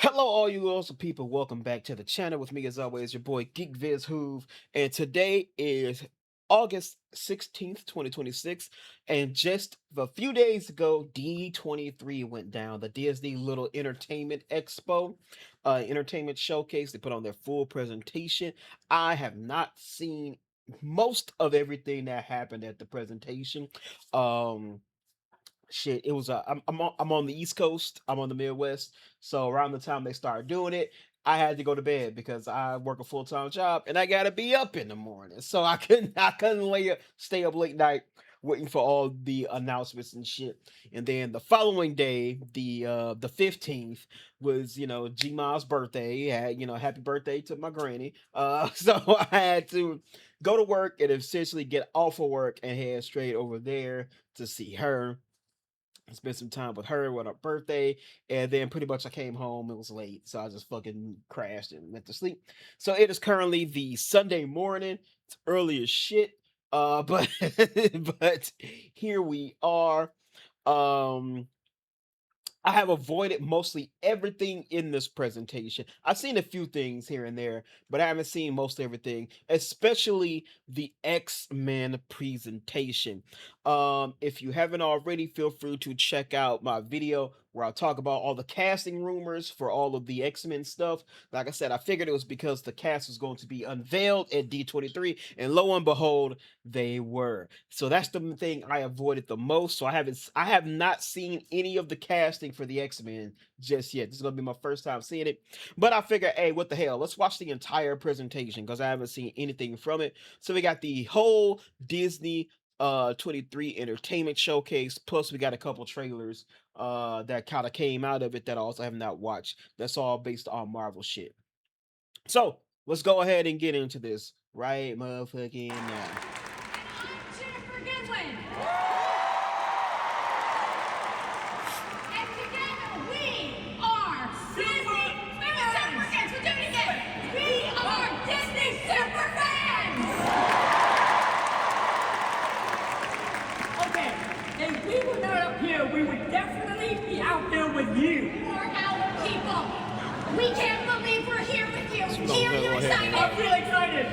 Hello, all you awesome people. Welcome back to the channel. With me, as always, your boy Geek Viz Hoove. And today is August 16th, 2026. And just a few days ago, D23 went down, the Disney Little Entertainment Expo, entertainment showcase. They put on their full presentation. I have not seen most of everything that happened at the presentation. Um, Shit, it was I'm on the East Coast, I'm on the Midwest, so around the time they started doing it, I had to go to bed because I work a full-time job and I gotta be up in the morning. So I couldn't stay up late night waiting for all the announcements and shit. And then the following day, the 15th was, G Ma's birthday. He had, happy birthday to my granny. So I had to go to work and essentially get off of work and head straight over there to see her, spent some time with her with her birthday, and then pretty much I came home. It was late, so I just fucking crashed and went to sleep. So it is currently the Sunday morning. It's early as shit. But but here we are. Um, I have avoided mostly everything in this presentation. I've seen a few things here and there, but I haven't seen most everything, especially the X-Men presentation. If you haven't already, feel free to check out my video where I talk about all the casting rumors for all of the X-Men stuff. Like I said, I figured it was because the cast was going to be unveiled at D23, and lo and behold, they were. So that's the thing I avoided the most. So I have not seen any of the casting for the X-Men just yet. This is gonna be my first time seeing it. But I figure, hey, what the hell? Let's watch the entire presentation because I haven't seen anything from it. So we got the whole Disney 23 entertainment showcase, plus we got a couple trailers that kind of came out of it that I also have not watched. That's all based on Marvel shit. So let's go ahead and get into this right motherfucking now. We would definitely be out there with you. For our people. We can't believe we're here with you. Here, you excited? I'm really excited.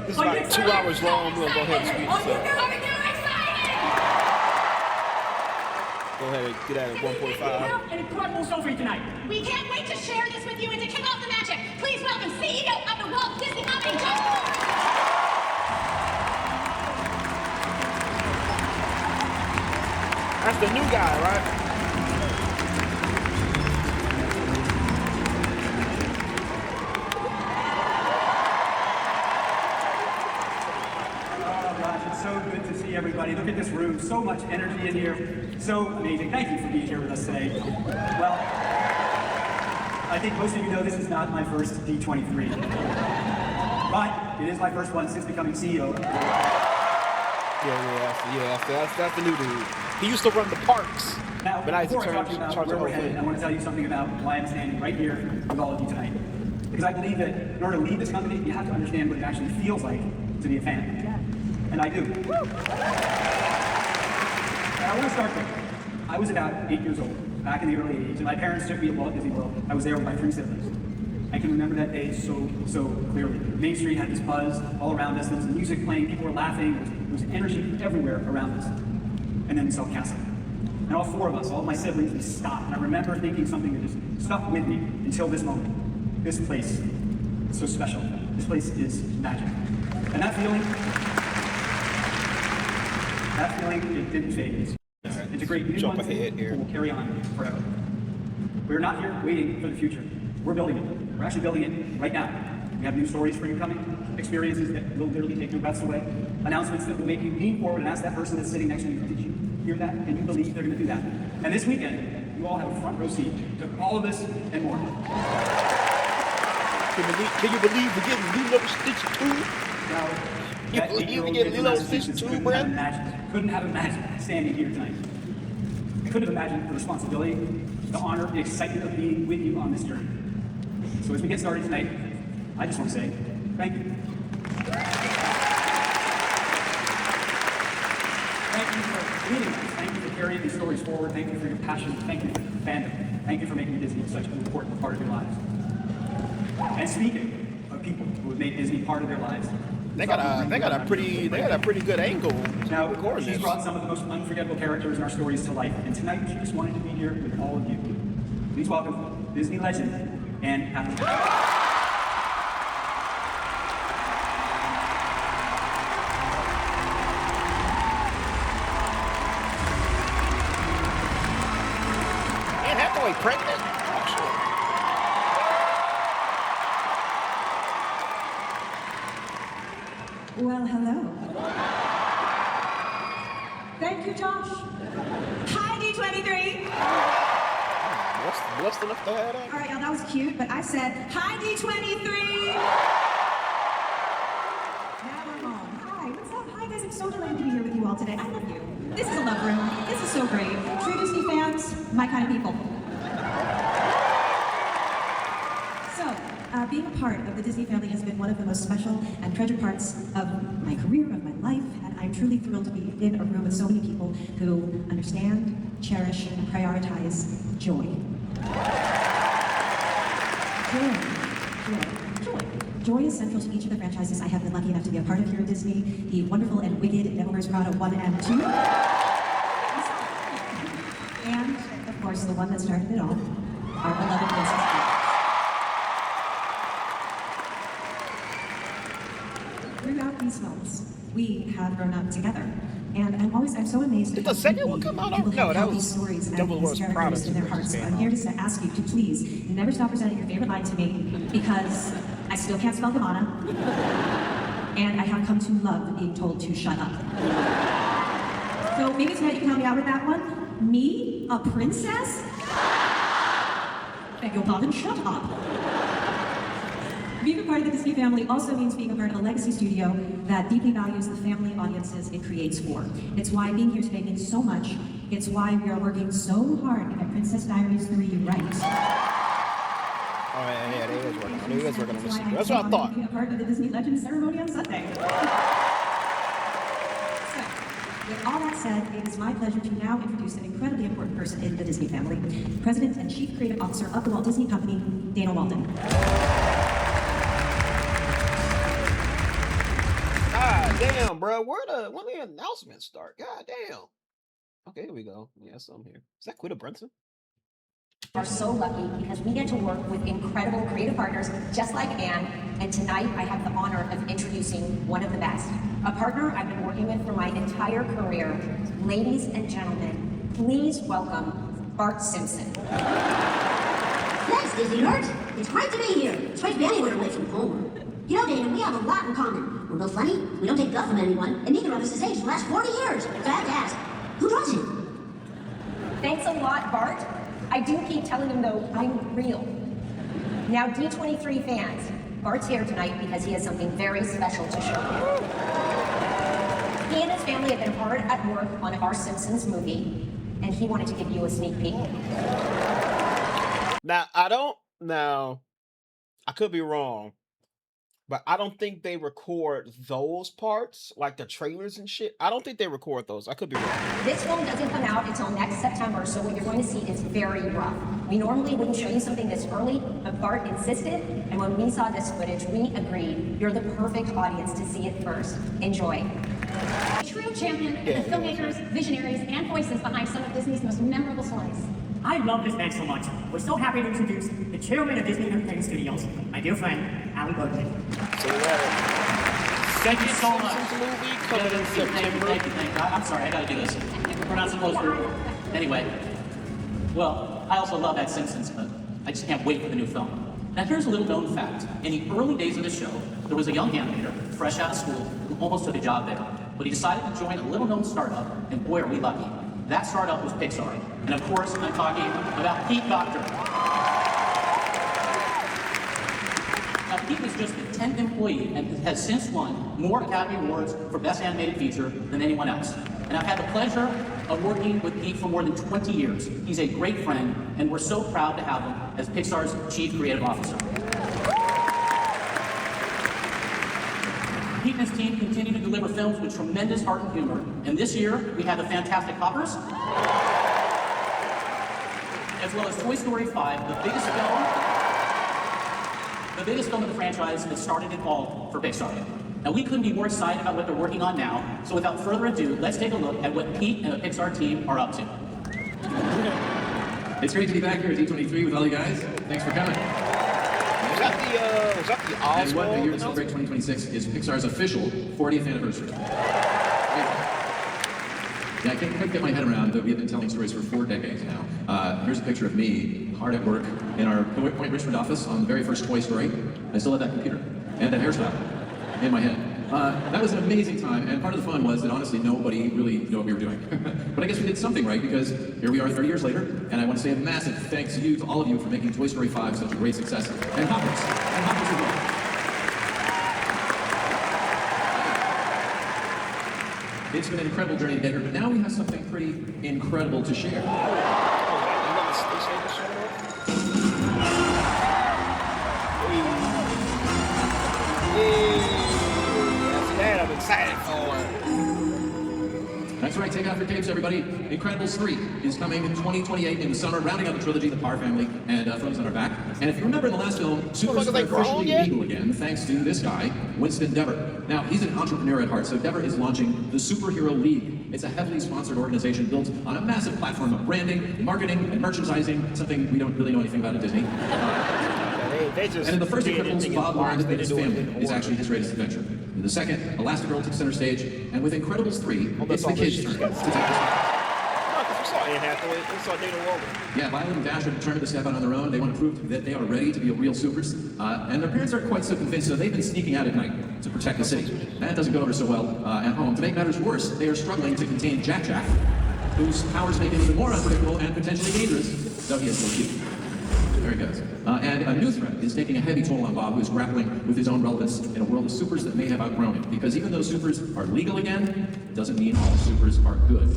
This is like 2 hours long. We're gonna go ahead and speed this up. Are you excited? Go ahead and get at it 1.5. We have an incredible show for you tonight. We can't wait to share this with you and to kick off the magic. Please welcome CEO of the Walt Disney Company, John. That's the new guy, right? Oh gosh, it's so good to see everybody. Look at this room, so much energy in here. So amazing. Thank you for being here with us today. Well, I think most of you know this is not my first D23. But it is my first one since becoming CEO. Yeah. That's the new dude. He used to run the parks. Now, but before I talk to you about where we're headed, I want to tell you something about why I'm standing right here with all of you tonight. Because I believe that in order to lead this company, you have to understand what it actually feels like to be a fan. And I do. Now, I want to start there. I was about 8 years old, back in the early 80s, and my parents took me to Walt Disney World. I was there with my 3 siblings. I can remember that day so clearly. Main Street had this buzz all around us. There was music playing, people were laughing, there was energy everywhere around us. And then we saw Castle. And all 4 of us, all of my siblings, we stopped. And I remember thinking something that just stuck with me until this moment. This place is so special. This place is magic. And that feeling, it didn't fade. It's a great new one that will carry on forever. We're not here waiting for the future. We're building it. We're actually building it right now. We have new stories for you coming, experiences that will literally take your breaths away, announcements that will make you lean forward and ask that person that's sitting next to you, did you hear that? And you believe they're going to do that. And this weekend, you all have a front row seat to all of this and more. Can you believe we're getting Lilo Stitch 2? Now, that 8-year-old kid from Massachusetts couldn't have imagined standing here tonight. I couldn't have imagined the responsibility, the honor, the excitement of being with you on this journey. So as we get started tonight, I just want to say thank you. Thank you for leading us. Thank you for carrying these stories forward. Thank you for your passion. Thank you for your fandom. Thank you for making Disney such an important part of your lives. And speaking of people who have made Disney part of their lives, They got a pretty good angle now, recording she's this. brought some of the most unforgettable characters in our stories to life, and tonight she just wanted to be here with all of you. Please welcome Disney legend Anne Hathaway. Anne Hathaway pregnant? Oh, Well, hello. Thank you, Josh. Hi, D23. shit. What's enough to have that? All right, y'all, that was cute, but I said, hi, D23. Now we're home. Hi, what's up? Hi, guys, I'm so delighted to be here with you all today. I love you. This is a love room. This is so great. True Disney fans, my kind of people. So, being a part of the Disney family has been one of the most special and treasured parts of my career, of my life, and I'm truly thrilled to be in a room with so many people who understand, cherish, and prioritize joy. Joy is central to each of the franchises I have been lucky enough to be a part of here at Disney. The wonderful and wicked Devil Wears Prada 1 and 2. And, of course, the one that started it all, our beloved Princess Peach. Throughout these films, we have grown up together. And I'm so amazed Did at the second one come out? people No, have that held was these stories and Devil these Wears Prada characters in their hearts. came I'm out. here to ask you to please never stop presenting your favorite line to me, because I still can't spell Gamana, and I have come to love being told to shut up. So maybe tonight you can help me out with that one. Me, a princess? Beg your pardon, shut up. Being a part of the Disney family also means being a part of a legacy studio that deeply values the family audiences it creates for. It's why being here today means so much. It's why we are working so hard to get Princess Diaries 3 right. Oh yeah, they was working. They was working on this. That's That's what I thought. Being a part of the Disney Legends ceremony on Sunday. So, with all that said, it is my pleasure to now introduce an incredibly important person in the Disney family, President and Chief Creative Officer of the Walt Disney Company, Dana Walden. God damn, bro. When the announcements start? God damn. Okay, here we go. Yeah, something here. Is that Quitta Brunson? Are so lucky because we get to work with incredible creative partners just like Anne, and tonight I have the honor of introducing one of the best. A partner I've been working with for my entire career. Ladies and gentlemen, please welcome Bart Simpson. Thanks, Disney nerds. It's great to be here. It's great to be anywhere away from home. You know, Dana, we have a lot in common. We're both funny, we don't take guff from anyone, and neither of us has aged the last 40 years. So I have to ask, who draws you? Thanks a lot, Bart. I do keep telling him, though, I'm real. Now, D23 fans, Bart's here tonight because he has something very special to show you. He and his family have been hard at work on our Simpsons movie, and he wanted to give you a sneak peek. Now, I could be wrong, but I don't think they record those parts, like the trailers and shit. I don't think they record those. I could be wrong. This film doesn't come out until next September, so what you're going to see is very rough. We normally wouldn't show you something this early, but Bart insisted, and when we saw this footage, we agreed. You're the perfect audience to see it first. Enjoy. A true champion of the filmmakers, visionaries, and voices behind some of Disney's most memorable stories. I love this man so much. We're so happy to introduce the chairman of Disney Entertainment Studios, my dear friend, Alan Bergman. So Thank you so much. Simpsons movie coming in September. Thank you. I'm sorry, I gotta do this. We're not supposed to. Anyway, well, I also love that Simpsons, but I just can't wait for the new film. Now here's a little known fact. In the early days of the show, there was a young animator, fresh out of school, who almost took a job there. But he decided to join a little known startup, and boy are we lucky. That startup was Pixar. And of course, I'm talking about Pete Docter. Now, Pete was just the 10th employee and has since won more Academy Awards for Best Animated Feature than anyone else. And I've had the pleasure of working with Pete for more than 20 years. He's a great friend, and we're so proud to have him as Pixar's Chief Creative Officer. Pete and his team continue to deliver films with tremendous heart and humor. And this year, we had the Fantastic Hoppers, as well as Toy Story 5, the biggest film the biggest film of the franchise that started it all for Pixar. Now, we couldn't be more excited about what they're working on now, so without further ado, let's take a look at what Pete and the Pixar team are up to. It's great to be back here at D23 with all you guys. Thanks for coming. Was that the And Oswald? what year to celebrate 2026 is Pixar's official 40th anniversary. Yeah, I can't quite get my head around that we have been telling stories for 4 decades now. Here's a picture of me, hard at work, in our Point Richmond office on the very first Toy Story. I still have that computer and that hairstyle in my head. That was an amazing time, and part of the fun was that honestly nobody really knew what we were doing. But I guess we did something right, because here we are 30 years later, and I want to say a massive thanks to you, to all of you, for making Toy Story 5 such a great success. And Hoppers as well. It's been an incredible journey to get here, but now we have something pretty incredible to share. That I'm excited for. That's right, take off your capes, everybody. Incredibles 3 is coming in 2028 in the summer, rounding out the trilogy, the Parr family, and Frozen on our back. And if you remember in the last film, supers are officially legal again, thanks to this guy, Winston Dever. Now, he's an entrepreneur at heart, so Dever is launching the Superhero League. It's a heavily sponsored organization built on a massive platform of branding, marketing, and merchandising, something we don't really know anything about at Disney. And in the first Incredibles, Bob learned that his family is actually his greatest adventure. In the second, Elastigirl took center stage, and with Incredibles 3, it's the kids' turn to take this. Yeah, Violet and Dash are determined to step out on their own. They want to prove that they are ready to be real supers. And their parents aren't quite so convinced, so they've been sneaking out at night to protect the city. That doesn't go over so well at home. To make matters worse, they are struggling to contain Jack Jack, whose powers make him even more unpredictable and potentially dangerous, though he is still cute. There he goes. And a new threat is taking a heavy toll on Bob, who is grappling with his own relevance in a world of supers that may have outgrown him. Because even though supers are legal again, doesn't mean all supers are good.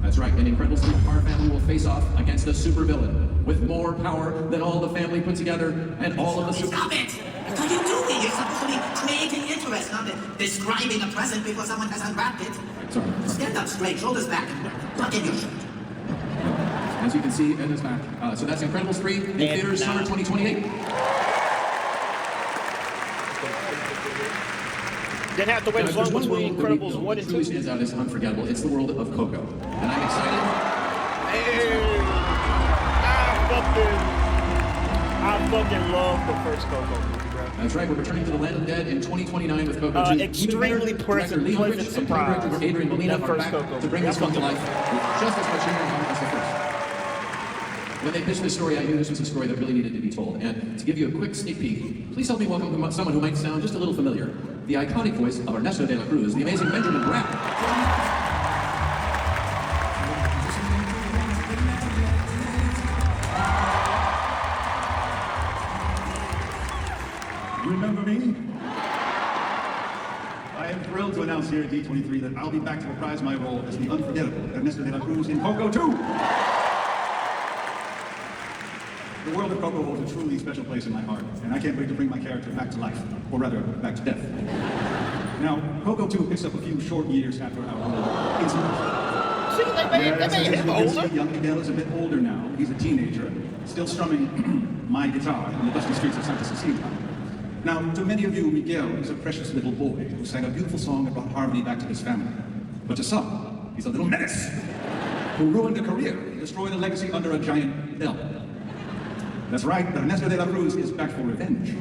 That's right, in Incredibles 3, the Parr family will face off against a supervillain with more power than all the family put together, and all of the super... Stop it! What are you doing? You're supposed to be creating interest, not describing a present before someone has unwrapped it. Sorry. Stand up straight, shoulders back, tuck in your shirt. As you can see in this back. So that's Incredibles 3 in theaters summer 2028. Didn't have to wait as long between Incredibles 1 and 2. Truly stands out as unforgettable. It's the world of Coco. And I'm excited. Hey, I fucking love the first Coco movie, bro. That's right, we're returning to the land of the dead in 2029 with Coco 2. Extremely pleasant surprise. Adrian Molina That are first back Coco to bring movie. this film to life with just as much humor and heart as the first. When they pitched this story, I knew this was a story that really needed to be told. And to give you a quick sneak peek, please help me welcome someone who might sound just a little familiar. The iconic voice of Ernesto de la Cruz, the amazing Benjamin Bratt. You remember me? I am thrilled to announce here at D23 that I'll be back to reprise my role as the unforgettable Ernesto de la Cruz in Coco 2. The world of Coco holds a truly special place in my heart, and I can't wait to bring my character back to life, or rather, back to death. Now, Coco 2 picks up a few short years after our little incident. Young Miguel is a bit older now. He's a teenager, still strumming my guitar in the dusty streets of Santa Cecilia. Now, to many of you, Miguel is a precious little boy who sang a beautiful song that brought harmony back to his family. But to some, he's a little menace who ruined a career and destroyed a legacy under a giant bell. That's right, Ernesto de la Cruz is back for revenge,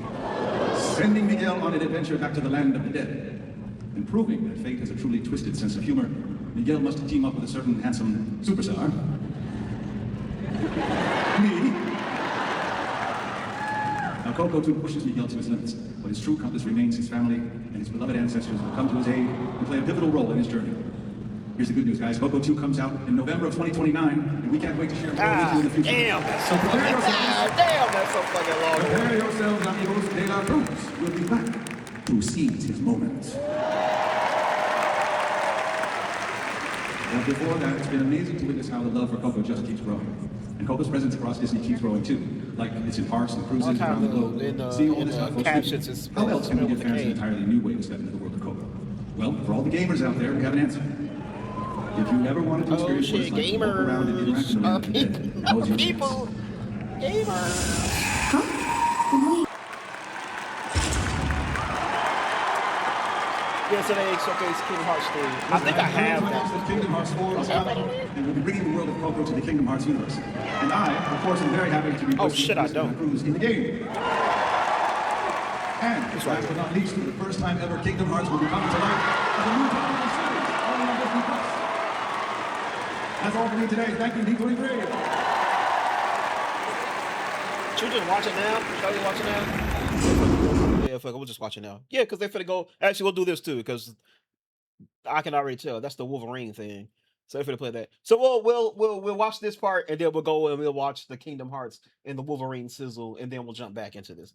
sending Miguel on an adventure back to the land of the dead. And proving that fate has a truly twisted sense of humor, Miguel must team up with a certain handsome superstar. Me. Now, Coco 2 pushes Miguel to his limits, but his true compass remains his family, and his beloved ancestors will come to his aid and play a pivotal role in his journey. Here's the good news, guys. Coco 2 comes out in November of 2029, and we can't wait to share more with you in the future. Damn, that's so fucking long. Prepare yourselves, amigos. De la Cruz will be back to seize his moment. But before that, it's been amazing to witness how the love for Coco just keeps growing. And Coco's presence across Disney keeps growing too. Like it's in parks and cruises around the globe. Seeing all this stuff, how else can we give fans an entirely new way to step into the world of Coco? Well, for all the gamers out there, we have an answer. If you ever wanted to experience what it's like to walk around and interact with the dead, now's your chance. Gamers! Yeah, so they showcase Kingdom Hearts 3. I think I have that. The Kingdom Hearts 4 is out, and we'll be bringing the world of Coco to the Kingdom Hearts universe. And I, of course, am very happy to be hosting my cruise in the game. And last but not least, for the first time ever, Kingdom Hearts will be coming to life as a new television series, only on Disney Plus. That's all for me today. Thank you, D23. Should we just watch it now? Shall we watch it now? Yeah, fuck it, we'll just watch it now. Yeah, because they're finna go. Actually, we'll do this too, because I can already tell that's the Wolverine thing. So they're finna play that. So we'll watch this part, and then we'll go and we'll watch the Kingdom Hearts and the Wolverine sizzle, and then we'll jump back into this.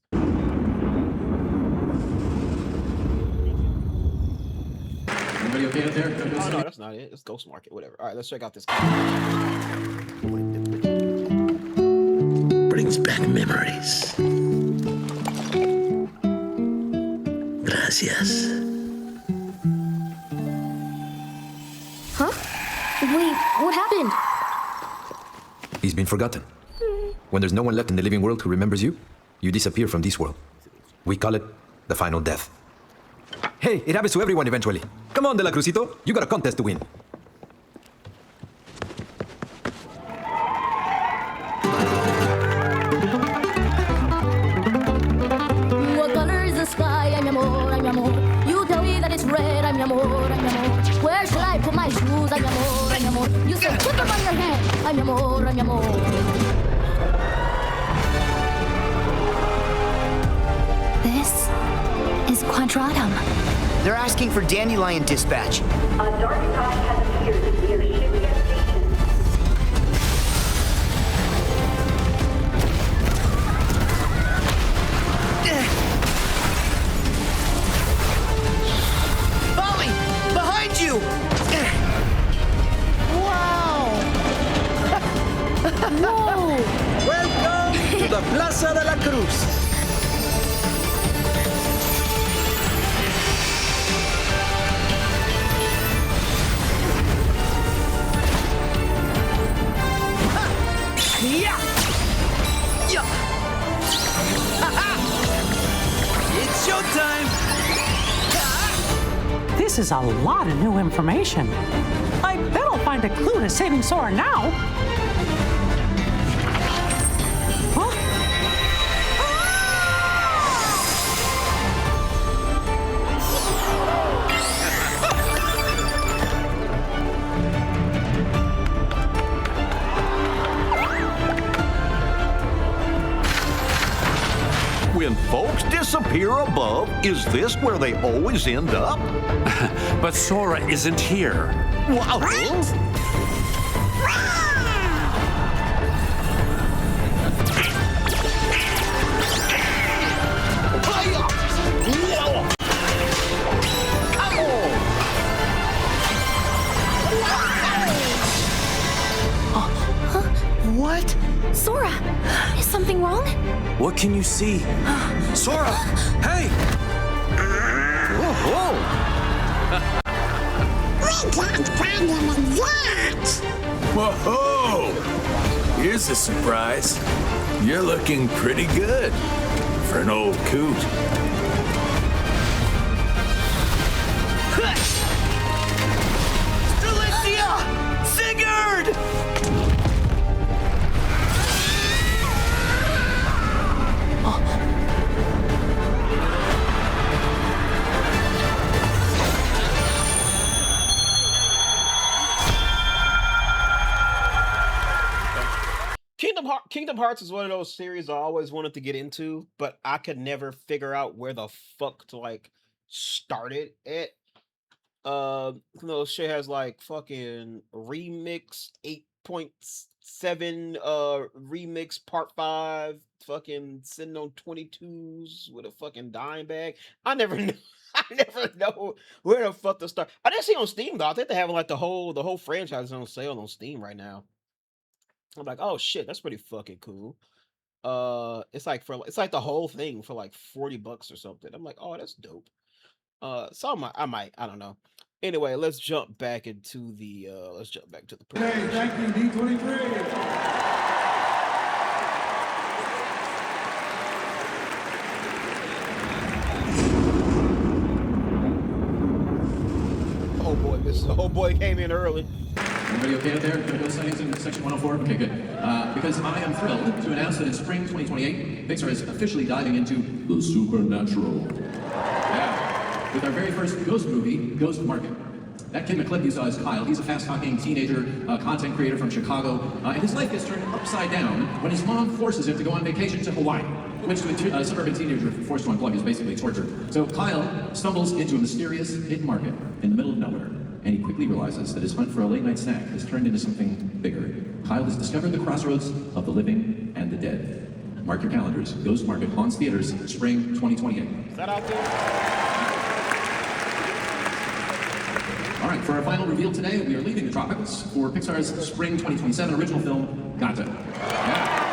Everybody okay out there? Oh no, that's not it. It's Ghost Market, whatever. All right, let's check out this. Brings back memories. Gracias. Huh? Wait, what happened? He's been forgotten. When there's no one left in the living world who remembers you, you disappear from this world. We call it the final death. Hey, it happens to everyone eventually. Come on, De La Cruzito. You got a contest to win. What color is the sky? I'm amor, I'm amor. You tell me that it's red, I'm amor, I'm amor. Where should I put my shoes? I'm amor, I'm amor. You say put them on your head. I'm amor, I'm amor. This is Quadratum. They're asking for Dandelion dispatch. A dark sky has appeared near Shibuya Station. Molly! Behind you! Wow! Whoa! Welcome to the Plaza de la Cruz. It's showtime! This is a lot of new information. I bet I'll find a clue to saving Sora now. Huh? When folks disappear above, is this where they always end up? But Sora isn't here. What? What? Sora, is something wrong? What can you see? Sora! Hey! Whoa! We got problem with that! Whoa! Here's a surprise. You're looking pretty good for an old coot. Delicia! Sigurd! Kingdom Hearts is one of those series I always wanted to get into, but I could never figure out where the fuck to like start it at. Shit has like fucking remix 8.7, remix part 5, fucking sitting on 22s with a fucking dime bag. I never knew. I never know where the fuck to start. I didn't see on Steam though. I think they have like the whole franchise is on sale on Steam right now. I'm like, oh shit, that's pretty fucking cool. It's like the whole thing for like $40 or something. I'm like, oh, that's dope. So I don't know. Anyway, let's jump back into the Hey, thank you, D23. The whole boy came in early. Everybody okay out there? Gonna go settings in section 104? Okay, good. Because I am thrilled to announce that in spring 2028, Pixar is officially diving into the supernatural. Yeah. With our very first ghost movie, Ghost Market. That kid in the clip you saw is Kyle. He's a fast-talking teenager, content creator from Chicago, and his life gets turned upside down when his mom forces him to go on vacation to Hawaii, which to a suburban teenager forced to unplug is basically torture. So Kyle stumbles into a mysterious hidden market in the middle of nowhere, and he quickly realizes that his hunt for a late-night snack has turned into something bigger. Kyle has discovered the crossroads of the living and the dead. Mark your calendars. Ghost Market haunts theaters spring 2028. Is that out there? All right, for our final reveal today, we are leaving the tropics for Pixar's spring 2027 original film, Gato. Yeah.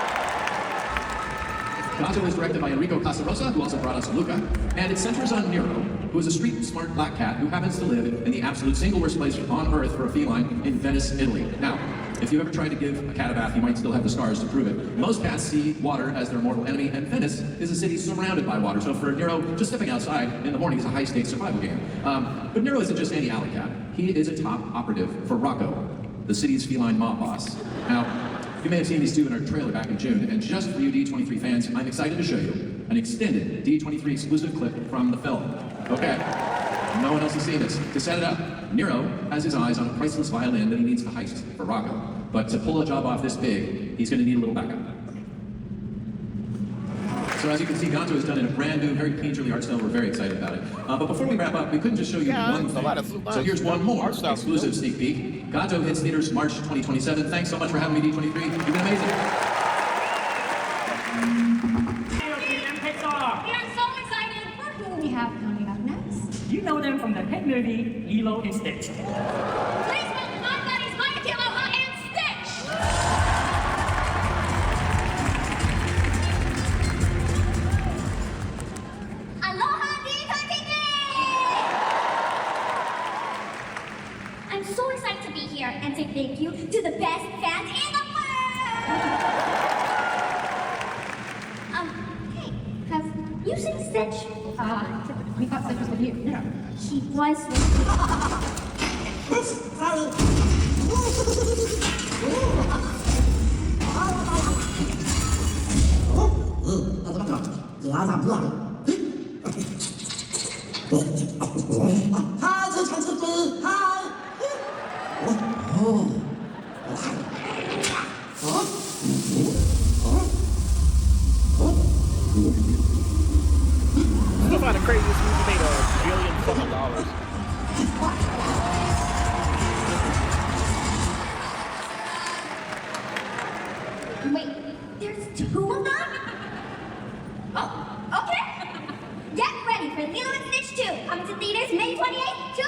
Gato is directed by Enrico Casarosa, who also brought us Luca, and it centers on Nero, who is a street-smart black cat who happens to live in the absolute single worst place on Earth for a feline in Venice, Italy. Now, if you ever tried to give a cat a bath, you might still have the scars to prove it. Most cats see water as their mortal enemy, and Venice is a city surrounded by water. So for Nero, just stepping outside in the morning is a high-stakes survival game. But Nero isn't just any alley cat. He is a top operative for Rocco, the city's feline mob boss. Now, you may have seen these two in our trailer back in June, and just for you D23 fans, I'm excited to show you an extended D23 exclusive clip from the film. Okay, no one else has seen this. To set it up, Nero has his eyes on a priceless violin that he needs to heist for Rocco. But to pull a job off this big, he's going to need a little backup. So as you can see, Gato is done in a brand new, very painterly art style. We're very excited about it. But before we wrap up, we couldn't just show you one thing. So here's one more exclusive sneak peek. Gato hits theaters March 2027. Thanks so much for having me, D23. You've been amazing. We are so excited for who we have coming up next. You know them from the hit movie Lilo and Stitch. Please welcome my buddies, Mike, Aloha, and Stitch. Aloha, D23! I'm so excited to be here and say thank you to the best fans in the world! Hey, have you seen Stitch? We thought Stitch was with you. Yeah. He was with You'll find the craziest movie made $1 billion fucking. Wait, there's two of them? Oh, okay. Get ready for Lilo and Stitch 2, coming to theaters May 28th, 2028.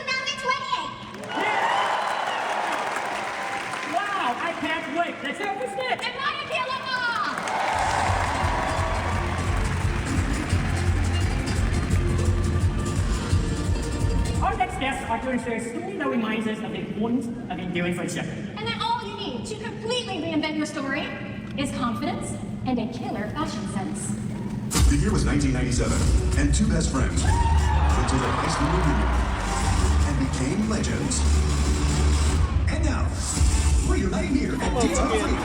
Wow, I can't wait. Let's hear it for Stitch. And Mike, Aloha! Our next guests are going to share a story that reminds us of the importance of enduring friendship. And then all you need to completely reinvent your story is confidence and a killer fashion sense. The year was 1997, and two best friends went to their high school reunion and became legends. And now, reuniting here at D23.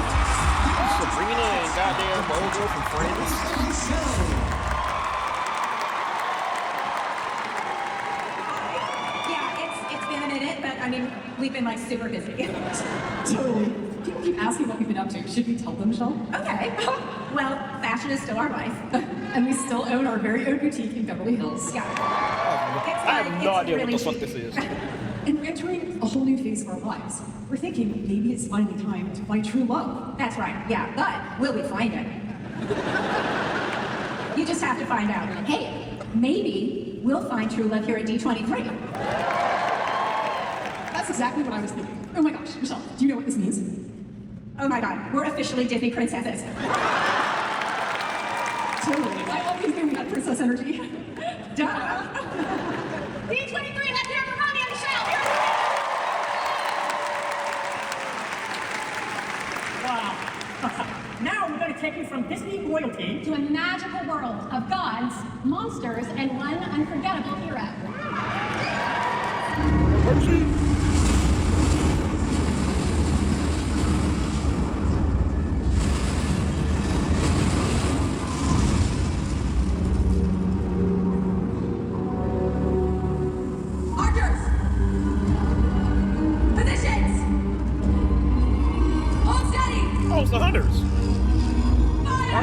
Sabrina and goddamn Mojo from Friends. It's been a minute, but I mean, we've been like super busy. Totally. People keep asking what we've been up to. Should we tell them, Michelle? Okay. Well, fashion is still our life. And we still own our very own boutique in Beverly Hills. Yeah. I have no idea what the fuck this is. And we're entering a whole new phase of our lives. We're thinking maybe it's finally time to find true love. That's right, yeah, but will we find it? You just have to find out. Hey, maybe we'll find true love here at D23. That's exactly what I was thinking. Oh my gosh, Michelle, do you know what this means? Oh my god, we're officially Disney princesses. Totally. I always knew we had princess energy. Duh. D23, let's hear it for Ronnie and Michelle. Wow. Now we're going to take you from Disney royalty To a magical world of gods, monsters, and one unforgettable hero. Percy.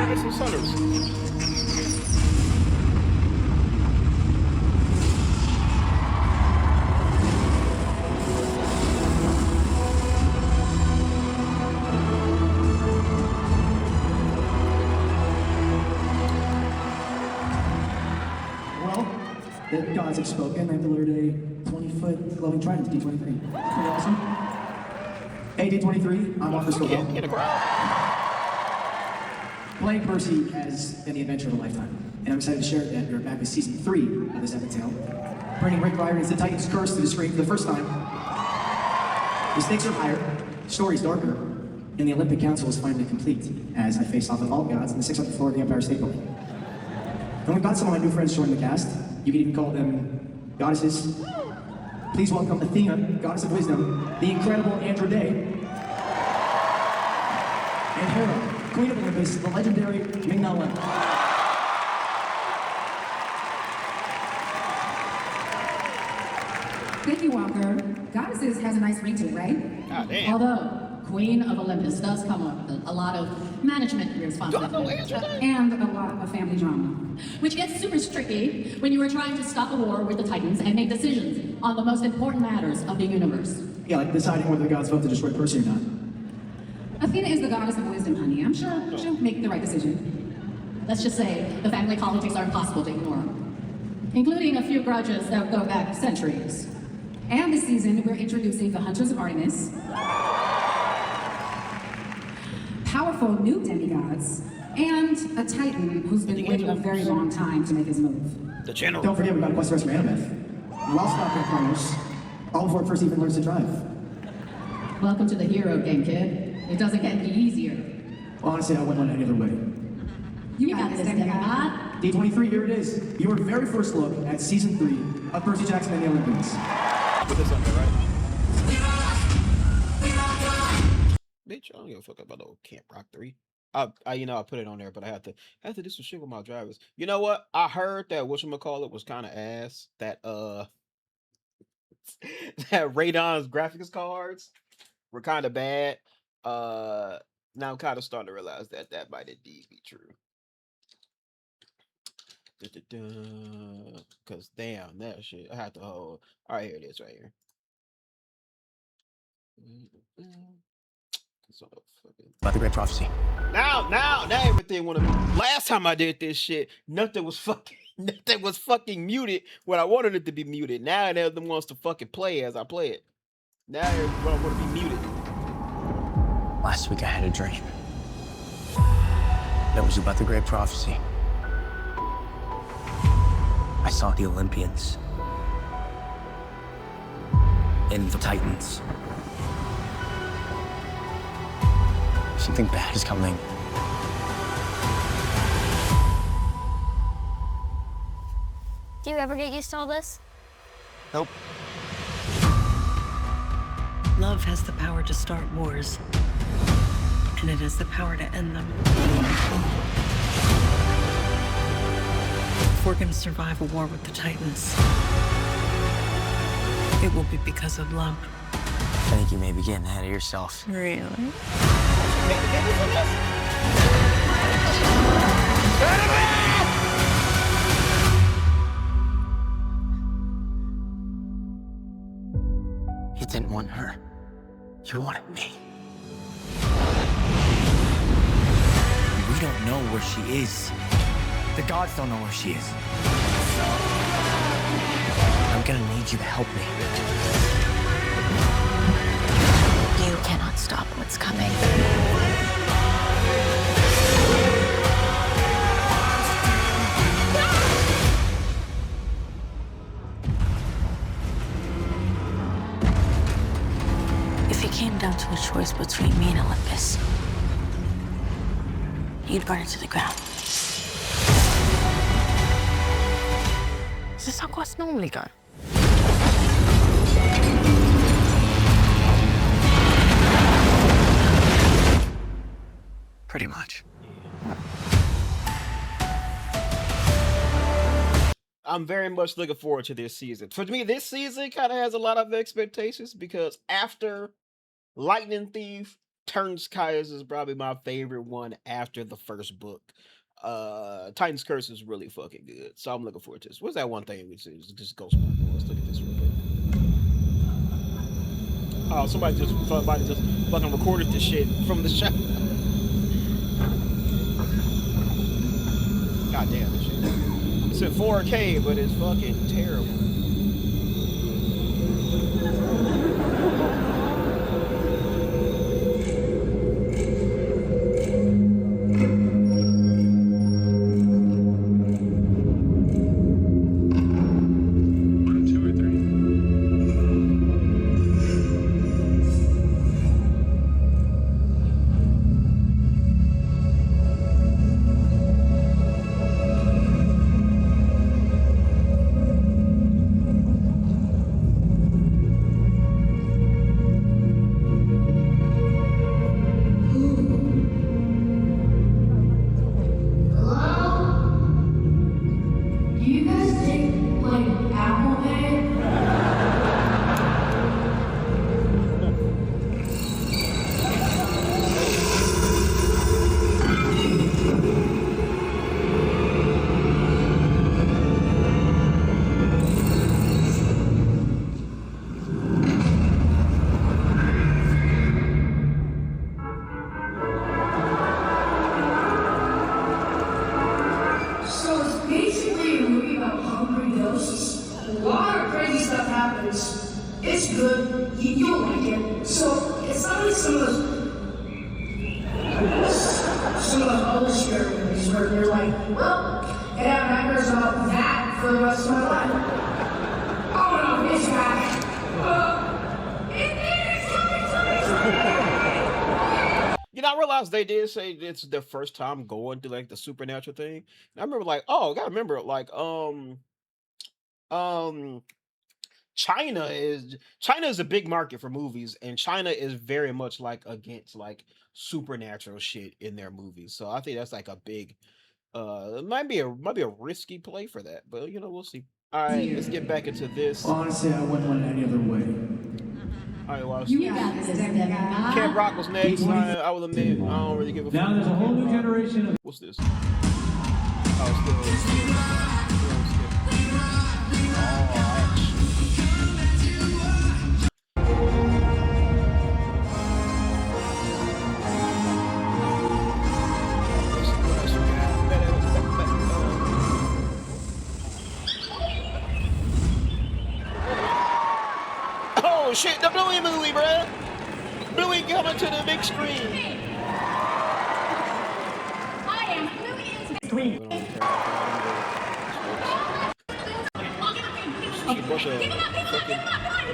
Get some Sunners. Well, the gods have spoken. I delivered a 20-foot glowing trident to D23. Pretty awesome. Hey, D23, I'm Officer Scope. Playing Percy has been the adventure of a lifetime, and I'm excited to share that we're back with season 3 of this epic tale, bringing Rick Riordan's The Titan's Curse to the screen for the first time. The stakes are higher, the story's darker, and the Olympic Council is finally complete as I face off with all gods in the 600th floor of the Empire State Building. And we've got some of my new friends joining the cast. You could even call them goddesses. Please welcome Athena, goddess of wisdom, the incredible Andrew Day, and Hera, Queen of Olympus, the legendary Ming-Na Wen. Thank you, Walker. Goddesses has a nice ring to it, right? God damn. Although Queen of Olympus does come with a lot of management responsibilities and a lot of family drama, which gets super tricky when you are trying to stop a war with the Titans and make decisions on the most important matters of the universe. Yeah, like deciding whether the gods vote to destroy Percy or not. Athena is the goddess of wisdom, honey. I'm sure she'll make the right decision. Let's just say the family politics are impossible to ignore, including a few grudges that go back centuries. And this season, we're introducing the Hunters of Artemis, powerful new demigods, and a Titan who's been waiting a very long time to make his move. The general. Don't forget, we got a quest for Annabeth. Lost Falcon Chronos, all before Percy even learns to drive. Welcome to the hero game, kid. It doesn't get any easier. Well, honestly, I wouldn't want any other way. You got this, demigod. D23, here it is. Your very first look at season 3 of Percy Jackson and the Olympians. Put this on there, right? Bitch, I don't give a fuck about the old Camp Rock 3. I put it on there, but I have to do some shit with my drivers. You know what? I heard that whatchamacallit was kind of ass. That that Radon's graphics cards were kind of bad. Now I'm kind of starting to realize that might indeed be true. Cause damn that shit. I have to hold. All right, here it is, right here. About the Great Prophecy. Now everything wanna be. Last time I did this shit, nothing was fucking muted when I wanted it to be muted. Now everyone wants to fucking play as I play it. Now everyone want to be muted. Last week I had a dream. That was about the Great Prophecy. I saw the Olympians. And the Titans. Something bad is coming. Do you ever get used to all this? Nope. Love has the power to start wars, and it has the power to end them. If we're going to survive a war with the Titans, it will be because of love. I think you may be getting ahead of yourself. Really? You didn't want her. You wanted me. We don't know where she is. The gods don't know where she is. I'm gonna need you to help me. You cannot stop what's coming. If it came down to a choice between me and Olympus, you'd burn it to the ground. Is this how quests normally go? Pretty much. I'm very much looking forward to this season. For me, this season kind of has a lot of expectations because after Lightning Thief Turns Kai's is probably my favorite one after the first book. Titan's Curse is really fucking good, so I'm looking forward to this. What's that one thing we see? Just Ghost Sparkle. Let's look at this real quick. Oh, somebody just fucking recorded this shit from the shop. God damn this shit. It's in 4K, but it's fucking terrible. So it's basically a movie about hungry ghosts. A lot of crazy stuff happens. It's good. You'll like it. So it's not like some of those other scary movies where you're like, well, I have nightmares about that for the rest of my life. Oh no, it's back. You know, I realized they did say it's their first time going to like the supernatural thing. And I remember like, oh, I gotta remember like China is a big market for movies, and China is very much like against like supernatural shit in their movies. So I think that's like a big it might be a risky play for that, but you know, we'll see. All right, let's get back into this. Honestly, I wouldn't want it any other way. All right, well, You got this, Camp Rock was next. I will admit, I don't really give a fuck. Now there's a whole new generation of. What's this? Oh, it's still. Oh shit, the Bluey movie, bruh! Bluey coming to the big screen! I am Bluey Queen. A bunch of fucking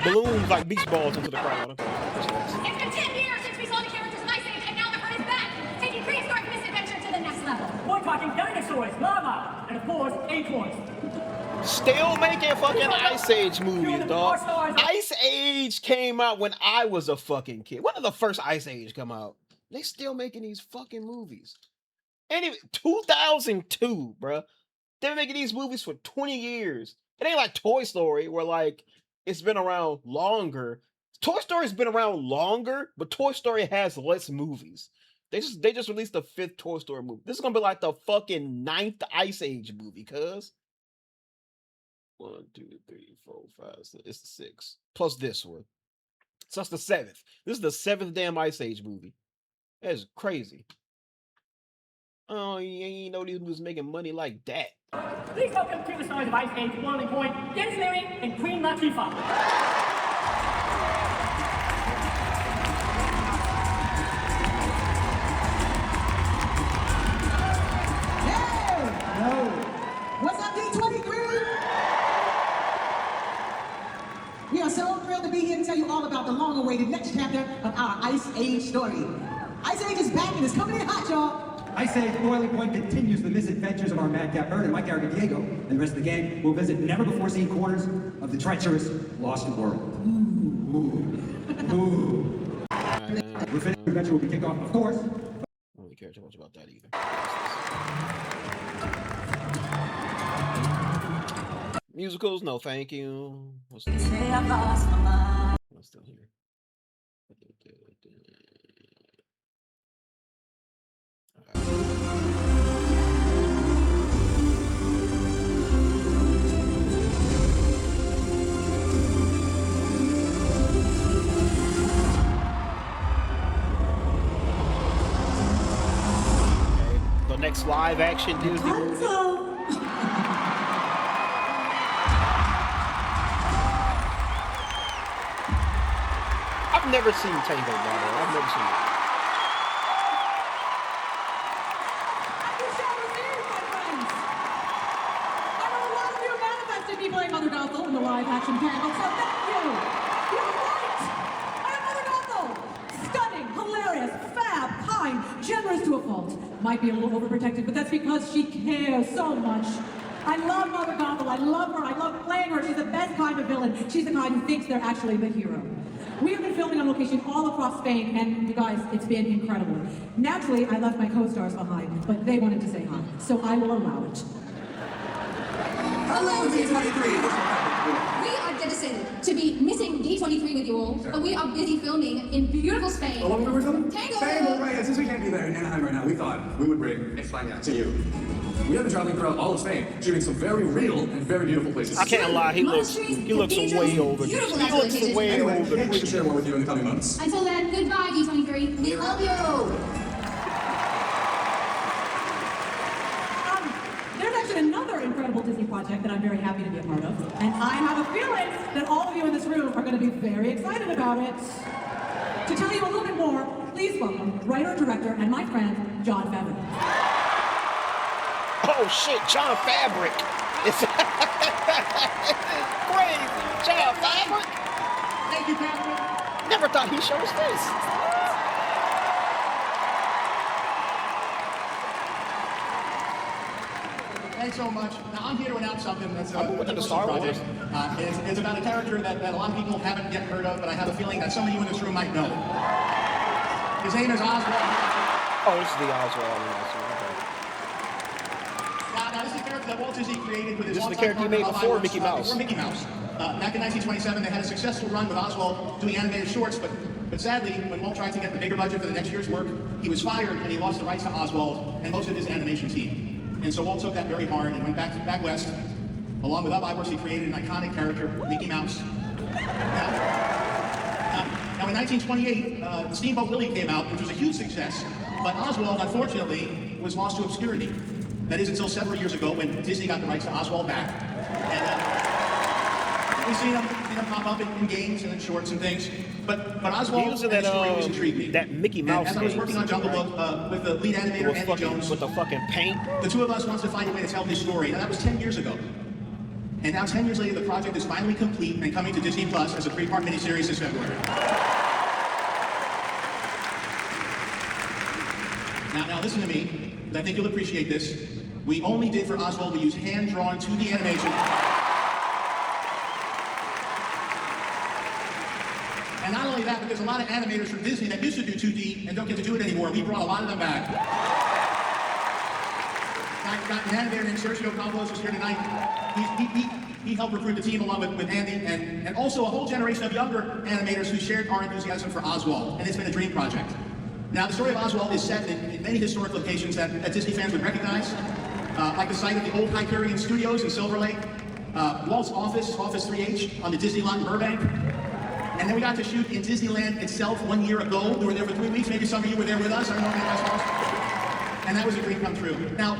balloons like beach balls into the crowd. It's been 10 years since we saw the characters of Ice Age, and now the herd is back, taking prehistoric misadventure to the next level. We're talking dinosaurs, lava, and of course, acorns. Still making fucking Ice Age movies, dog. Ice Age came out when I was a fucking kid. When did the first Ice Age come out? They still making these fucking movies. And even 2002, bruh. They've been making these movies for 20 years. It ain't like Toy Story, where like it's been around longer. Toy Story's been around longer, but Toy Story has less movies. They just released the 5th Toy Story movie. This is gonna be like the fucking 9th Ice Age movie, cuz. 1, 2, 3, 4, 5, 6. It's the 6th. Plus this one. So that's the 7th. This is the 7th damn Ice Age movie. That's crazy. Oh, you ain't know these movies making money like that. Please welcome to the stars of Ice Age, Boiling Point, Dennis Leary, and Queen Latifah. What's up, D23? We are so thrilled to be here to tell you all about the long-awaited next chapter of our Ice Age story. Ice Age is back and it's coming in hot, y'all. Ice Age Boiling Point continues the misadventures of our madcap herd, and my character Diego and the rest of the gang will visit never-before-seen corners of the treacherous Lost World. The finished adventure will be kicked off, of course. I don't really care too much about that either. Musicals, no thank you. What's this? I'm still here. next live action Disney movie. I've never seen Tango, by the way. I've never seen it. Be playing Mother Gothel in the live action panel, so thank you. You're right. I'm Mother Gothel. Stunning, hilarious, fab, kind, generous to a fault. Might be a little overprotective, but that's because she cares so much. I love Mother Gothel. I love her. I love playing her. She's the best kind of villain. She's the kind who thinks they're actually the hero. We have been filming on location all across Spain, and you guys, it's been incredible. Naturally, I left my co-stars behind, but they wanted to say hi, so I will allow it. Hello, D23. We are devastated to be missing D23 with you all, but we are busy filming in beautiful Spain. Oh, what were we filming? Tango! Tango, right. Since we can't be there in Anaheim right now, we thought we would bring España to you. We have been traveling throughout all of Spain, shooting some very real and very beautiful places. I can't lie, he looks way older. He looks way older. Can't wait to share more with you in the coming months. Until then, goodbye, D23. We love you! There's actually another incredible Disney project that I'm very happy to be a part of, and I have a feeling that all of you in this room are going to be very excited about it. To tell you a little bit more, please welcome writer, director, and my friend, John Favreau. Oh shit, John Fabric. It's crazy. John Fabric. Thank you, Patrick. Never thought he'd show his face. Thanks so much. Now, I'm here to announce something that's a personal project. It's about a character that a lot of people haven't yet heard of, but I have a feeling that some of you in this room might know. His name is Oswald. Oh, this is the Oswald. Now, this is a character that Walt Disney created with his This is the character he made before Mickey Mouse. Before Mickey Mouse. Back in 1927, they had a successful run with Oswald doing animated shorts, but sadly, when Walt tried to get the bigger budget for the next year's work, he was fired and he lost the rights to Oswald and most of his animation team. And so Walt took that very hard and went back west. Along with other iWorks, he created an iconic character, Mickey Mouse. Now in 1928, Steamboat Willie came out, which was a huge success, but Oswald, unfortunately, was lost to obscurity. That is until several years ago when Disney got the rights to Oswald back. And we've seen him pop up in games and in shorts and things. But Oswald and his story always intrigued me. That Mickey Mouse and as I was working on Jungle Book with the lead animator, Andy Jones, with the fucking paint, the two of us wanted to find a way to tell his story. Now that was 10 years ago. And now 10 years later, the project is finally complete and coming to Disney Plus as a 3-part miniseries this February. Now listen to me, because I think you'll appreciate this. We only did for Oswald, we used hand-drawn 2D animation. And not only that, but there's a lot of animators from Disney that used to do 2D and don't get to do it anymore. We brought a lot of them back. Got an animator named Sergio Campos who's here tonight. He helped recruit the team along with Andy, and also a whole generation of younger animators who shared our enthusiasm for Oswald, and it's been a dream project. Now, the story of Oswald is set in many historic locations that Disney fans would recognize, like the site of the old Hyperion Studios in Silver Lake, Walt's office 3H on the Disney lot in Burbank, and then we got to shoot in Disneyland itself 1 year ago. We were there for 3 weeks. Maybe some of you were there with us. I don't know if you guys saw. And that was a dream come true. Now,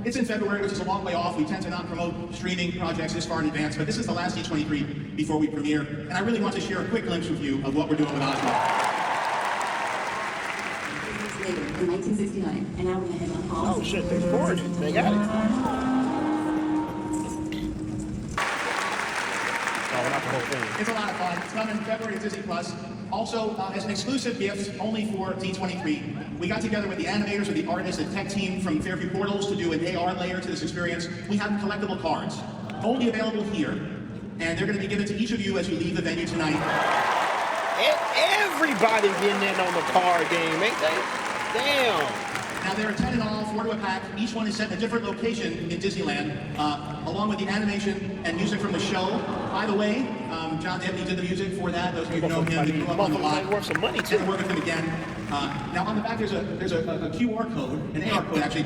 it's in February, which is a long way off. We tend to not promote streaming projects this far in advance, but this is the last D23 before we premiere, and I really want to share a quick glimpse with you of what we're doing with Oswald. Later, in 1969, and now we're gonna head on all. Oh shit, they scored. They got it. It's a lot of fun. It's coming in February at Disney Plus. Also, as an exclusive gift, only for D23, we got together with the animators or the artists and tech team from Fairview Portals to do an AR layer to this experience. We have collectible cards, only available here, and they're going to be given to each of you as you leave the venue tonight. Everybody getting in on the card game, ain't they? Damn. Now, there are 10 in all, 4 to a pack. Each one is set in a different location in Disneyland, along with the animation and music from the show. By the way, John Debney did the music for that. Those of you who know him, he grew up on the lot. Worth some money, too. And work with him again. Now, on the back, there's a QR code, an AR code, actually,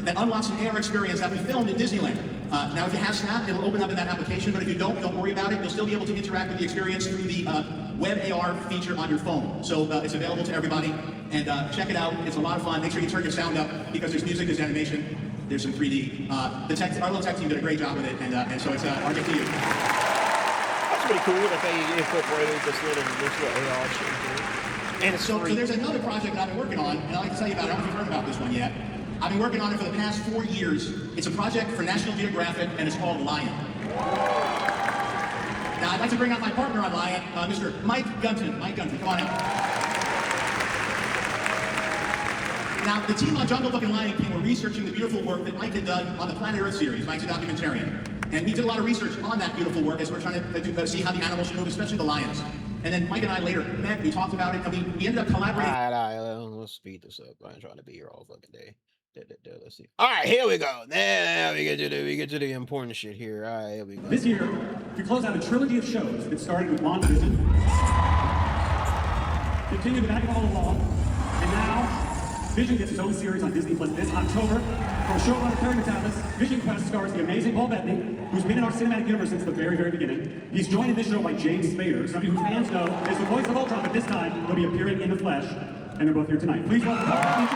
that unlocks an AR experience that we filmed in Disneyland. Now, if you have Snap, it'll open up in that application, but if you don't worry about it. You'll still be able to interact with the experience through the web AR feature on your phone. So it's available to everybody, and check it out. It's a lot of fun. Make sure you turn your sound up because there's music, there's animation, there's some 3D. Our little tech team did a great job with it, and so it's our gift to you. That's pretty cool that they incorporated this little AR shit here. And So there's another project that I've been working on, and I'd like to tell you about it. I don't know if you've heard about this one yet. I've been working on it for the past 4 years. It's a project for National Geographic, and it's called Lion. Now, I'd like to bring out my partner on Lion, Mr. Mike Gunton. Mike Gunton, come on out. Now, the team on Jungle Book and Lion King were researching the beautiful work that Mike had done on the Planet Earth series. Mike's a documentarian. And he did a lot of research on that beautiful work as we're trying to see how the animals should move, especially the lions. And then Mike and I later met, we talked about it, and we ended up collaborating. All right, let's speed this up. I ain't trying to be here all fucking day. Let's see. All right, here we go. Now we get to the important shit here. All right, here we go. This year, we close out a trilogy of shows that started with WandaVision, continued with Back of All the Law, and now Vision gets its own series on Disney Plus this October. From showrunner Terry Matalas, Vision Quest stars the amazing Paul Bettany, who's been in our cinematic universe since the very, very beginning. He's joined in this show by James Spader, somebody who fans know is the voice of Ultron, but this time he'll be appearing in the flesh, and they're both here tonight. Please welcome Paul Bettany.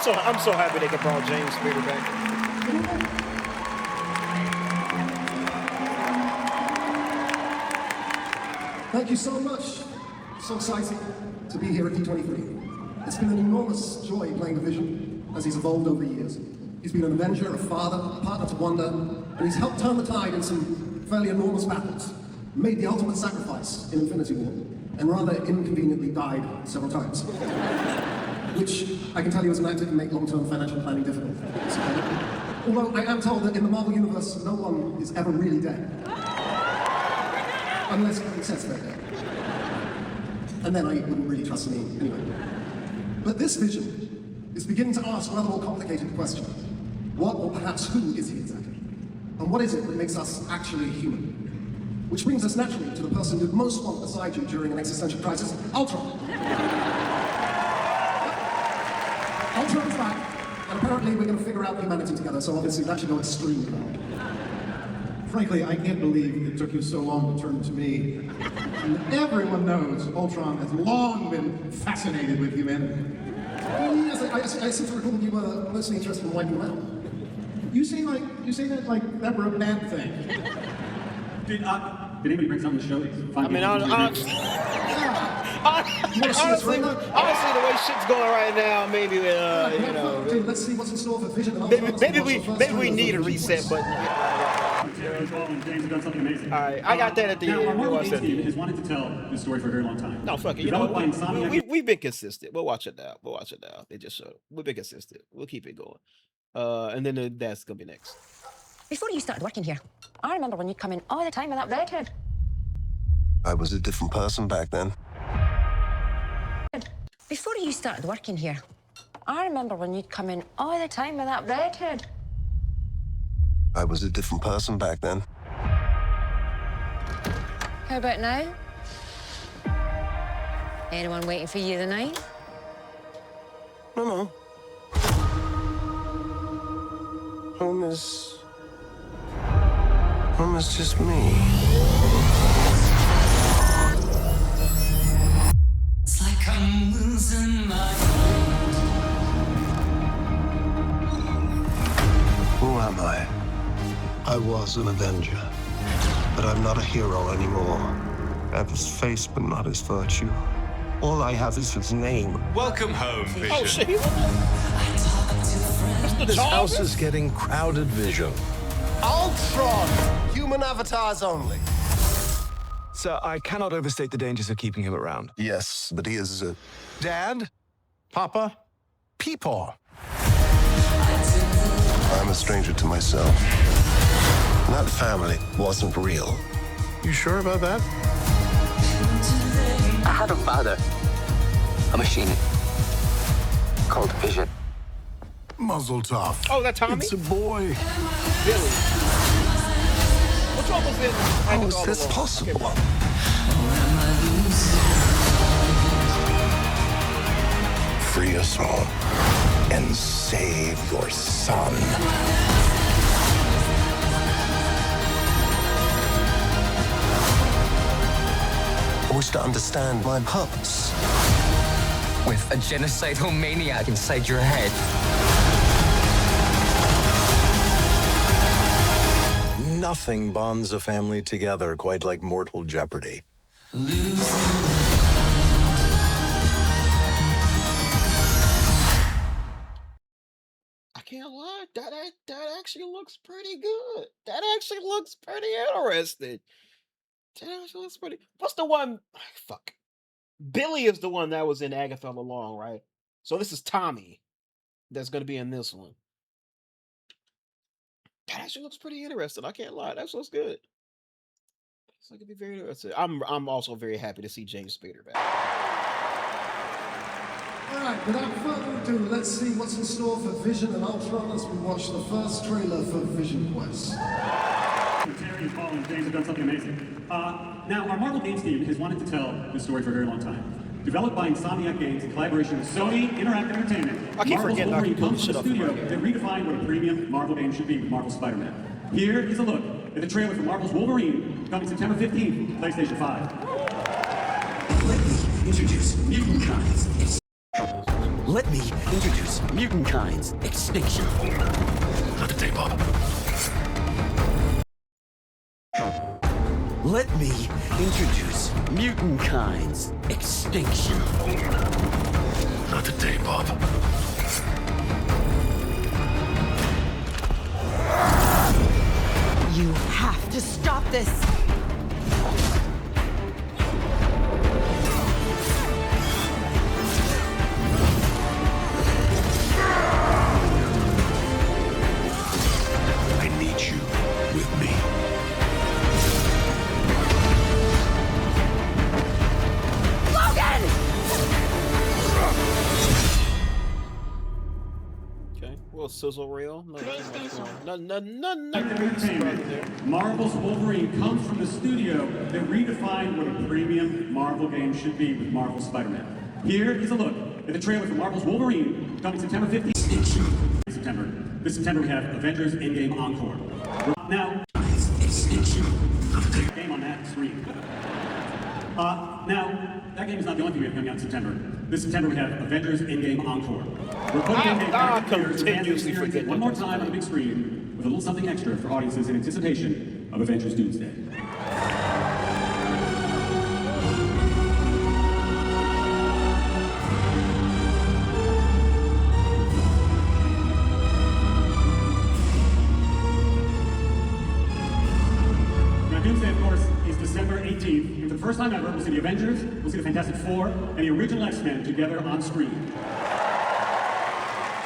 I'm so happy they could brought James Spader back. Thank you so much. So exciting to be here at D23. It's been an enormous joy playing the Vision as he's evolved over the years. He's been an Avenger, a father, a partner to Wanda, and he's helped turn the tide in some fairly enormous battles, made the ultimate sacrifice in Infinity War, and rather inconveniently died several times. Which I can tell you as an actor can make long-term financial planning difficult. Although I am told that in the Marvel Universe, no one is ever really dead. Unless it says they're dead. And then I wouldn't really trust me anyway. But this Vision is beginning to ask rather more complicated questions. What, or perhaps who, is he exactly? And what is it that makes us actually human? Which brings us naturally to the person you'd most want beside you during an existential crisis, Ultron. Ultron's back, and apparently we're going to figure out humanity together, so obviously that should go extremely well. Frankly, I can't believe it took you so long to turn to me. And everyone knows Ultron has long been fascinated with humanity. Yes, I seem to recall that you were mostly interested in wiping them out. You say that like that were a bad thing. Did anybody bring something to show? Honestly, the way shit's going right now, maybe Dude, let's see what's in store for Vision. Maybe we need a reset button. James have done something amazing. All right, I got that at the end. Our Marvel Games team has wanted to tell this story for a very long time. No, fuck it. You know what? We've been consistent. We'll watch it now. They just showed. We've been consistent. We'll keep it going. And then that's gonna be next. Before you started working here, I remember when you'd come in all the time with that redhead. I was a different person back then. Before you started working here, I remember when you'd come in all the time with that redhead. I was a different person back then. How about now? Anyone waiting for you tonight? No. Home is just me. It's like I'm losing my Who am I? I was an Avenger, but I'm not a hero anymore. I have his face, but not his virtue. All I have is his name. Welcome home, Vision. Oh, shit. This house is getting crowded, Vision. Ultron! Human avatars only. Sir, I cannot overstate the dangers of keeping him around. Yes, but he is a... Dad? Papa? Peepaw? I'm a stranger to myself. That family wasn't real. You sure about that? I had a father, a machine called Vision. Muzzle tough. Oh, that's Tommy? It's a boy. Billy. What's wrong with him? How is this possible? Free us all and save your son. supposed to understand my purpose. With a genocidal maniac inside your head. Nothing bonds a family together quite like mortal jeopardy. I can't lie, that actually looks pretty good. That actually looks pretty interesting. That actually looks pretty. What's the one? Fuck. Billy is the one that was in Agatha All Along, right? So this is Tommy that's gonna be in this one. That actually looks pretty interesting. I can't lie. That looks good. It's gonna be very interesting. I'm also very happy to see James Spader back. Alright, without further ado, let's see what's in store for Vision and Ultron as we watch the first trailer for Vision Quest. Terry and Paul and James have done something amazing. Now, our Marvel Games team has wanted to tell this story for a very long time. Developed by Insomniac Games in collaboration with Sony Interactive Entertainment, I keep Marvel's forgetting I Wolverine keep pulling comes from shit the up studio from right that redefined what a premium Marvel game should be with Marvel's Spider-Man. Here is a look at the trailer for Marvel's Wolverine, coming September 15th, PlayStation 5. Let me introduce mutant kinds. Let me introduce mutant kinds. Extinction. Not the day, Bob. Let me introduce mutant kinds. Extinction. Not the day, Bob. You have to stop this! I need you with me. Logan! Okay, well, sizzle reel. None. Marvel's Wolverine comes from the studio that redefined what a premium Marvel game should be with Marvel's Spider-Man. Here is a look at the trailer for Marvel's Wolverine, coming September 15th. This September we have Avengers Endgame Encore. Now, game on that screen. Now, that game is not the only thing we have coming out in September. This September we have Avengers Endgame Encore. We're putting I continuously forget one more time on the big screen with a little something extra for audiences in anticipation of Avengers Doomsday. Doomsday, of course, is December 18th. And for the first time ever, we'll see the Avengers, we'll see the Fantastic Four, and the original X-Men together on screen.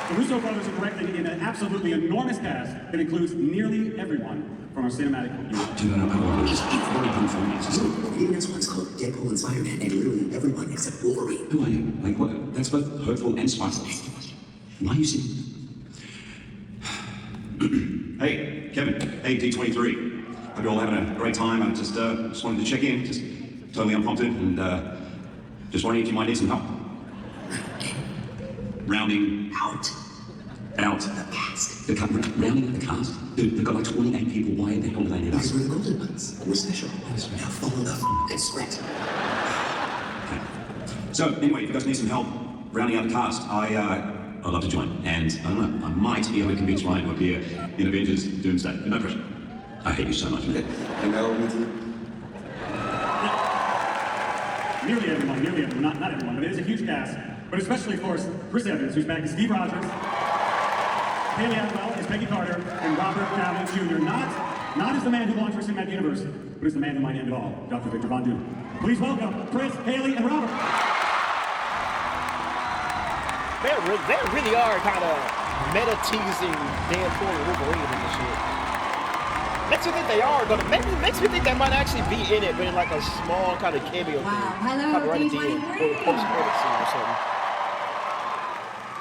The Russo brothers are directing in an absolutely enormous cast that includes nearly everyone from our cinematic universe. Do you know what? Just keep very confirming. The next one's called Deadpool and Spider-Man, and literally everyone except Wolverine. Who are you? Like what? That's both hurtful and spiteful. Why are you sitting? Hey, Kevin. Hey, D23. Hope you're all having a great time. I just wanted to check in, just totally unprompted, and just wondering if you might need some help. Rounding out the cast. Rounding out the cast? Dude, they've got like 28 people. Why the hell do they need us? Because we're the golden ones, and we're special. Now follow the script. Okay. So, anyway, if you guys need some help rounding out the cast, I'd love to join. And I don't know, I might be able to convince Ryan to appear in Avengers Doomsday. No pressure. I hate you so much. I know, me too. Nearly everyone, not everyone, but it is a huge cast. But especially, of course, Chris Evans, who's back as Steve Rogers, Haley Atwell as Peggy Carter, and Robert Downey Jr. Not as the man who launched our cinematic universe, but as the man who might end it all, Dr. Victor Von Doom. Please welcome Chris, Haley, and Robert. They really are kind of meta-teasing Deadpool and Wolverine in this shit. Makes me think they are gonna. Makes me think they might actually be in it, but in like a small kind of cameo thing. Hello, Probably right at the end, or the post-credit scene or something.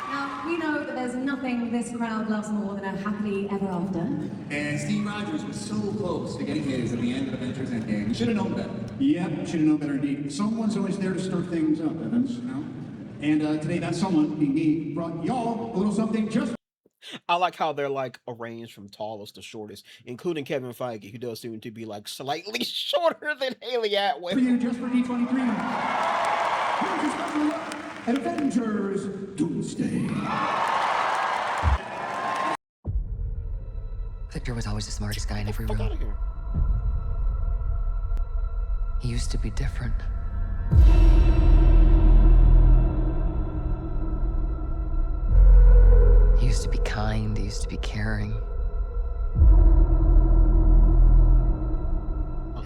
Now, we know that there's nothing this crowd loves more than a happily ever after. And Steve Rogers was so close to getting his at the end of Avengers Endgame. You should have known better. Yep, should have known better indeed. Someone's always there to stir things up, Evans, you know? And today that someone, being me, brought y'all a little something just... I like how they're like arranged from tallest to shortest, including Kevin Feige, who does seem to be like slightly shorter than Haley Atwell. For you, just for D23. Here's your special look at Avengers Doomsday. Victor was always the smartest guy in every room. He used to be different. He used to be kind, he used to be caring.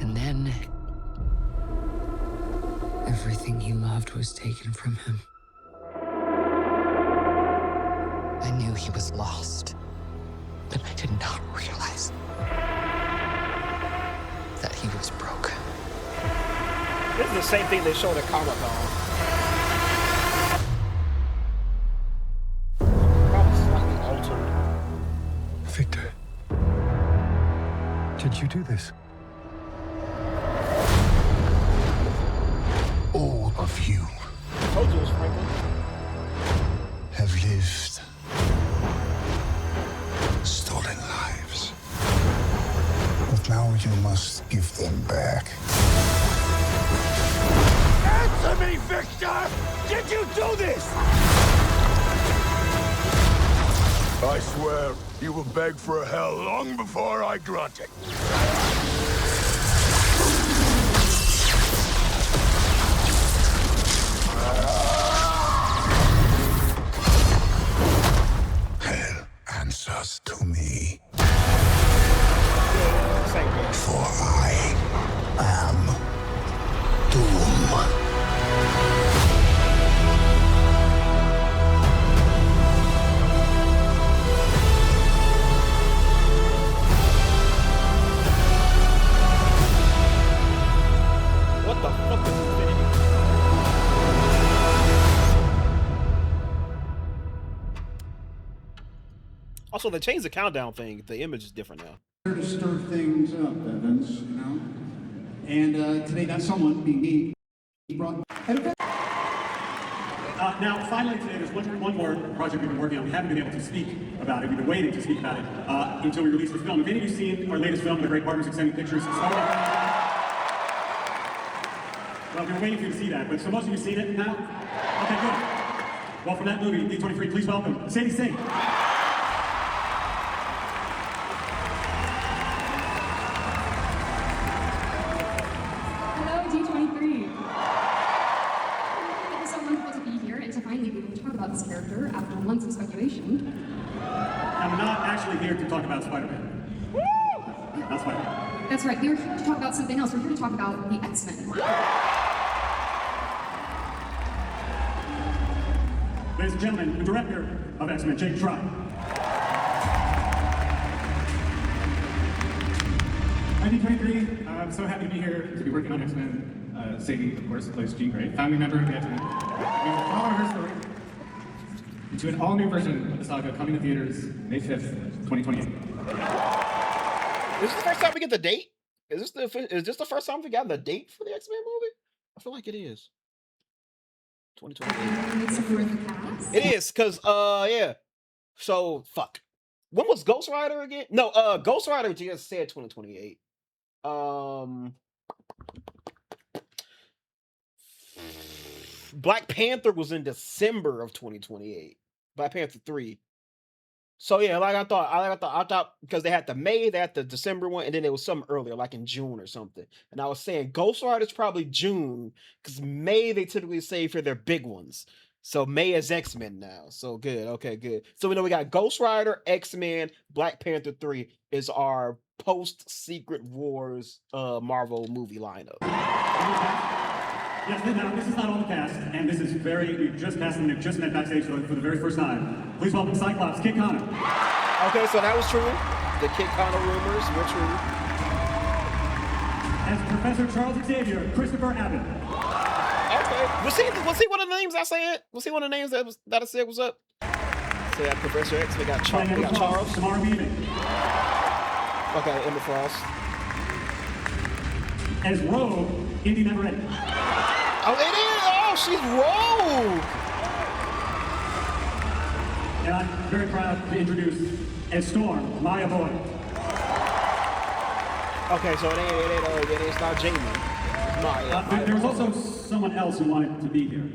And then, everything he loved was taken from him. I knew he was lost, but I did not realize that he was broken. This is the same thing they showed at Comic-Con. Victor, did you do this? All of you have lived stolen lives. But now you must give them back. Answer me, Victor! Did you do this? I swear, you will beg for hell long before I grant it. Hell answers to me. For I am Doom. What the fuck is Infinity? Also, they changed the countdown thing. The image is different now. To stir things up, Evans, you know? And today that someone, being me, brought... Now, finally today, there's one more project we've been working on. We haven't been able to speak about it. We've been waiting to speak about it until we release the film. Have any of you seen our latest film, The Great Partners Extended Pictures? Well, we were waiting for you to see that, but so most of you seen it now? Okay, good. Well, from that movie, D23, please welcome Sadie Sink. Hello, D23. It was so wonderful to be here and to finally be able to talk about this character after months of speculation. And we're not actually here to talk about Spider-Man. Not Spider-Man. That's right, we're here to talk about something else. We're here to talk about the X-Men. Ladies and gentlemen, the director of X-Men, Jake Try. Hi, D23. I'm so happy to be here to be working on X-Men. Sadie, of course, plays Jean Grey, founding member of the X-Men. We will follow her story into an all-new version of the saga coming to theaters May 5th, 2028. Is this the first time we get the date? Is this the first time we got the date for the X-Men movie? I feel like it is. 2028. It is, cause yeah. So fuck. When was Ghost Rider again? No, Ghost Rider just said 2028. Black Panther was in December of 2028. Black Panther 3. So yeah, like I thought because they had the December one, and then there was some earlier, like in June or something. And I was saying Ghost Rider's probably June, because May they typically save for their big ones. So May is X-Men now. So good, okay, good. So we know we got Ghost Rider, X-Men, Black Panther 3 is our post-Secret Wars Marvel movie lineup. Yes, now this is not all the cast, and this is we just passed them, just met backstage for the very first time. Please welcome Cyclops, Kit Connor. Okay, so that was true. The Kit Connor rumors were true. As Professor Charles Xavier, Christopher Abbott. Okay, was he one of the names I said? Was he one of the names that I said was up? So yeah, Professor X. We got Charles. Tamara Weaving. Okay, Emma Frost. As Rogue, Indy Neverready. Oh, it is! Oh, she's Rogue! And I'm very proud to introduce and Storm, Maya Boy. Okay, so it's not Jamie. It's Maya. There was also someone else who wanted to be here.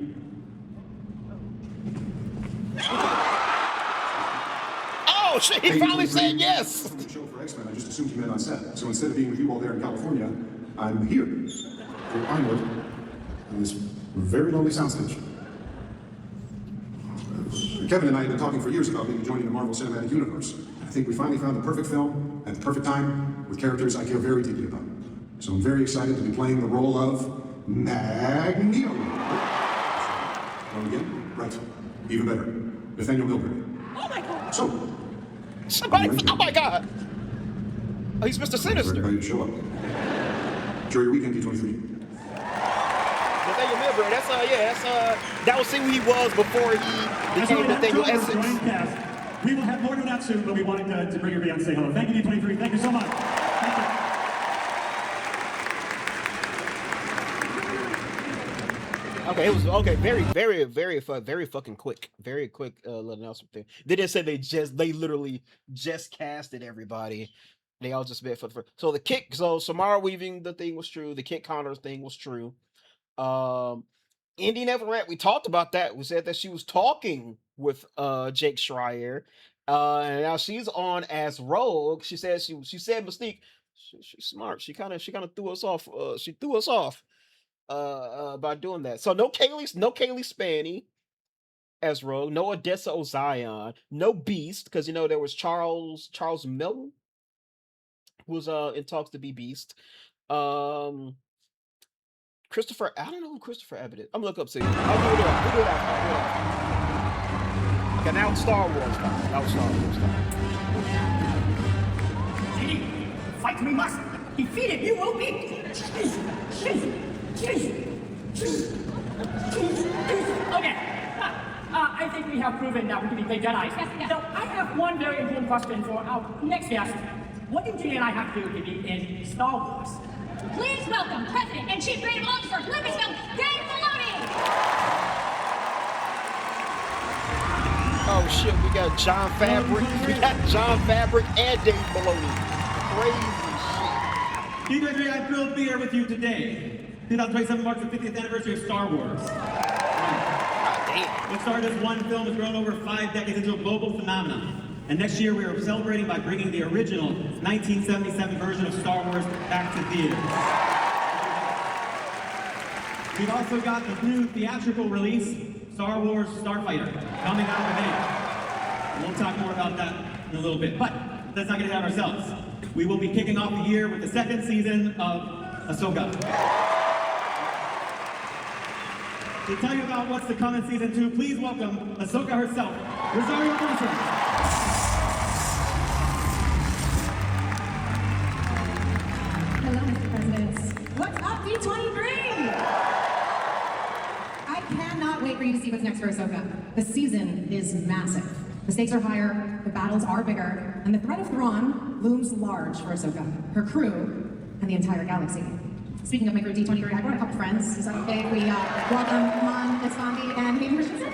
Oh shit! He finally said yes. From the show for X-Men, I just assumed you meant on set. So instead of being with you all there in California, I'm here for Ironwood on this very lonely soundstage. Kevin and I have been talking for years about maybe joining the Marvel Cinematic Universe. I think we finally found the perfect film at the perfect time with characters I care very deeply about. So I'm very excited to be playing the role of Magneto. Wrong again? Right. Even better. Nathaniel Milbury. Oh my god! So, oh my god! Oh, he's Mr. Sinister. Everybody to show up. Enjoy your weekend, D23. Nathaniel Milbury, that was who he was before he became Nathaniel Essex. We will have more to that soon, but we wanted to bring everybody on to say hello. Thank you, D23. Thank you so much. Thank you. Okay, it was okay. Very fucking quick. Very quick little announcement there. They didn't say they literally just casted everybody. They all just bit for the first. So the kick. So Samara Weaving the thing was true. The Kit Connors thing was true. Indy Everett, we talked about that. We said that she was talking with Jake Schreier. And now she's on as Rogue. She said Mystique. She's smart. She kind of threw us off. She threw us off by doing that. So no Kaylee Spaney as Rogue, no Odessa Ozion, no Beast, because there was Charles Milton who was in talks to be Beast. Christopher, I don't know who Christopher Abbott is. I'm gonna look up. See, I'll do it after. Okay, now it's Star Wars time. CD, fight we must. Defeated, you will be. Okay. I think we have proven that we can be great Jedi. So I have one very important question for our next guest. What do Julie and I have to do to be in Star Wars? Please welcome President and Chief Creative Officer of Lucasfilm, Dave Filoni! Oh shit, we got John Fabric and Dave Filoni. Crazy shit. D23, I'm thrilled to be here with you today. 2027 marks the 50th anniversary of Star Wars. What started as one film has grown over 5 decades into a global phenomenon. And next year we are celebrating by bringing the original 1977 version of Star Wars back to theaters. We've also got the new theatrical release, Star Wars Starfighter, coming out in May. We'll talk more about that in a little bit, but let's not get ahead of ourselves. We will be kicking off the year with the 2nd season of Ahsoka. To tell you about what's to come in season 2, please welcome Ahsoka herself, Rosario Dawson. Hello, Mr. President. What's up, D23? I cannot wait for you to see what's next for Ahsoka. The season is massive. The stakes are higher, the battles are bigger, and the threat of Thrawn looms large for Ahsoka, her crew, and the entire galaxy. Speaking of my crew, D23, I brought a couple friends. Is that okay if we welcome Mon Esfandi and Hayden Christensen?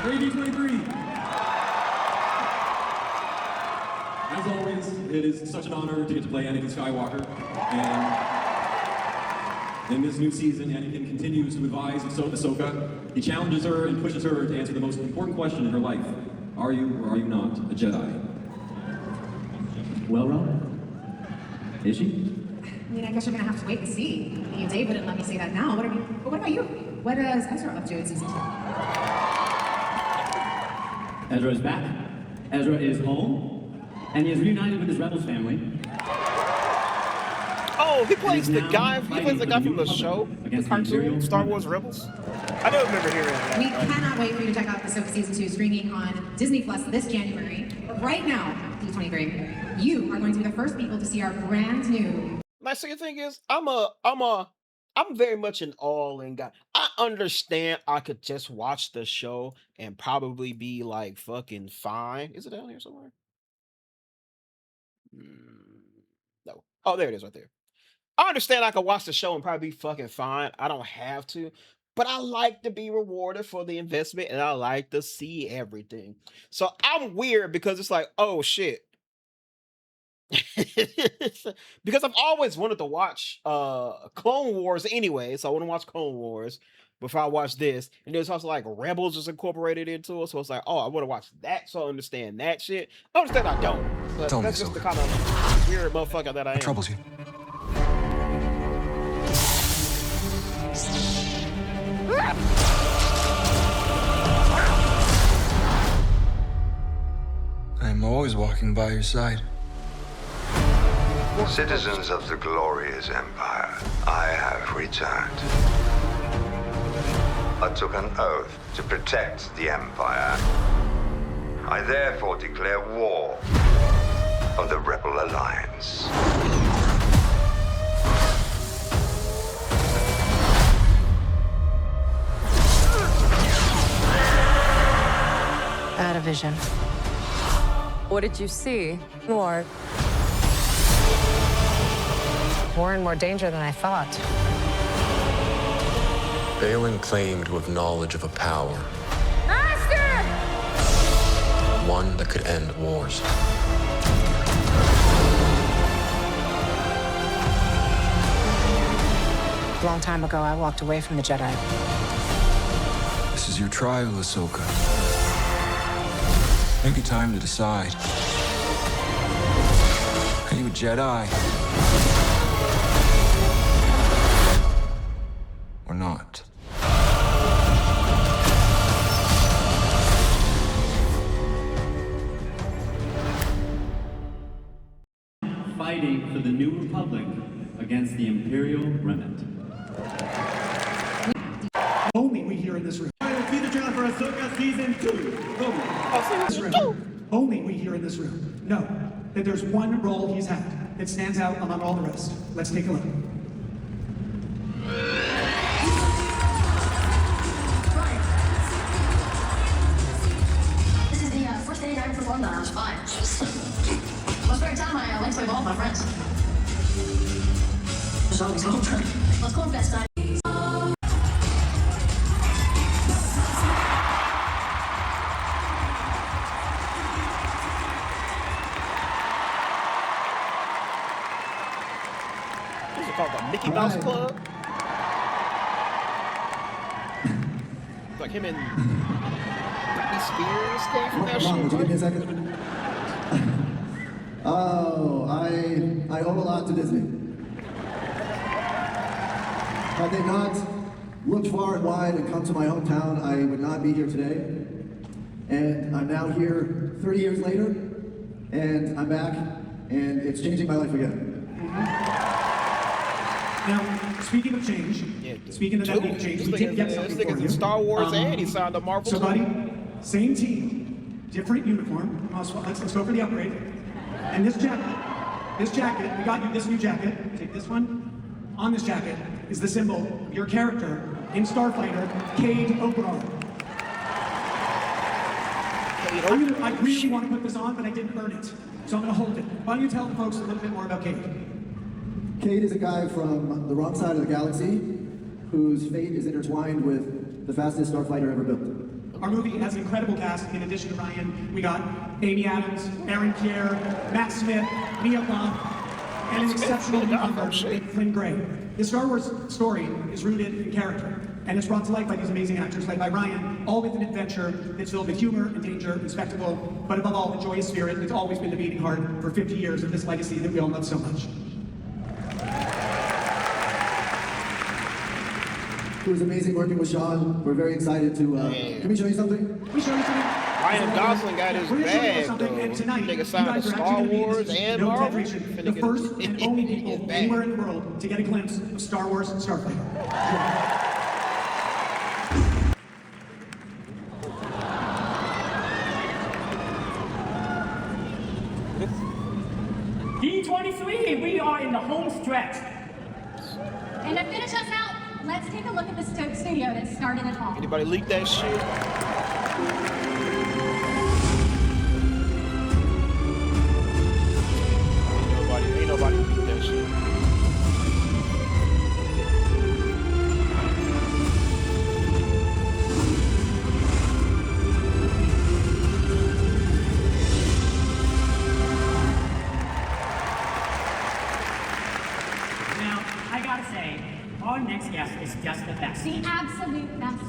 Hey, D23. As always, it is such an honor to get to play Anakin Skywalker. And in this new season, Anakin continues to advise Ahsoka. He challenges her and pushes her to answer the most important question in her life. Are you or are you not a Jedi? Well, Ron? Is she? I mean, I guess you're gonna have to wait and see. I mean, Dave wouldn't let me say that now. But what about you? What does Ezra up to in season 2? Ezra is back. Ezra is home. And he is reunited with his Rebels family. Oh, he plays the guy from the show, the cartoon, Star Wars Rebels. I don't remember hearing that. We cannot wait for you to check out Ahsoka Season 2 streaming on Disney Plus this January. But right now, D23, you are going to be the first people to see our brand new. My second thing is, I'm very much an all-in guy. I understand I could just watch the show and probably be like fucking fine. Is it down here somewhere? No. Oh, there it is right there. I understand I could watch the show and probably be fucking fine. I don't have to, but I like to be rewarded for the investment and I like to see everything. So I'm weird because it's like, oh shit. Because I've always wanted to watch Clone Wars anyway, so I want to watch Clone Wars before I watch this. And there's also like Rebels is incorporated into it, so it's like, oh, I want to watch that so I understand that shit. I understand I don't, but Tell me, that's just the Ahsoka. kind of weird motherfucker that I am. What troubles you? I'm always walking by your side. Citizens of the glorious empire, I have returned. I took an oath to protect the empire. I therefore declare war on the Rebel Alliance. I had a vision. What did you see? More. More and more danger than I thought. Balin claimed to have knowledge of a power, Master! one that could end wars. A long time ago, I walked away from the Jedi. This is your trial, Ahsoka. Maybe time to decide. Are you a Jedi? Or not? Fighting for the New Republic against the Imperial Remnant. Only we here in this room. See the trailer for Ahsoka Season 2. Only we here in this room know that there's one role he's had that stands out among all the rest. Let's take a look. This is the first day I ever performed on. I was fine. Most every time I went to play ball with my friends. There's always home time. Let's go to bed time. What's it called? The Mickey Mouse Club? It's like him and Britney Spears came from that Come on, would you give me a shit. second? Oh, I owe a lot to Disney. Had they not looked far and wide and come to my hometown, I would not be here today. And I'm now here 30 years later, and I'm back, and it's changing my life again. Now, speaking of change, speaking of that being change, we did get something for you. Star Wars and he signed a Marvel. So, buddy, same team, different uniform. Let's go for the upgrade. And this jacket, we got you this new jacket. Take this one. On this jacket is the symbol of your character in Starfighter, Cade Oberon. I really want to put this on, but I didn't earn it. So I'm going to hold it. Why don't you tell the folks a little bit more about Cade? Cade is a guy from the wrong side of the galaxy whose fate is intertwined with the fastest starfighter ever built. Our movie has an incredible cast. In addition to Ryan, we got Amy Adams, Aaron Pierre, Matt Smith, Mia Blanc, and an exceptional new member, Flynn Gray. The Star Wars story is rooted in character, and it's brought to life by these amazing actors led by Ryan, all with an adventure that's filled with humor and danger and spectacle, but above all, a joyous spirit that's always been the beating heart for 50 years of this legacy that we all love so much. It was amazing working with Sean. We're very excited to. Can we show you something? Can we show you something? Ryan Gosling got his bag, though. And tonight, Nigga you signed guys to are Star actually gonna Wars be this and no Marvel. exaggeration, the first and only people anywhere in the world to get a glimpse of Star Wars Starfighter. D23, we are in the home stretch. And to finish us out, let's take a look at the studio that started it all. Anybody leak that shit? Ain't nobody leak that shit. next guest is just the best. The absolute best.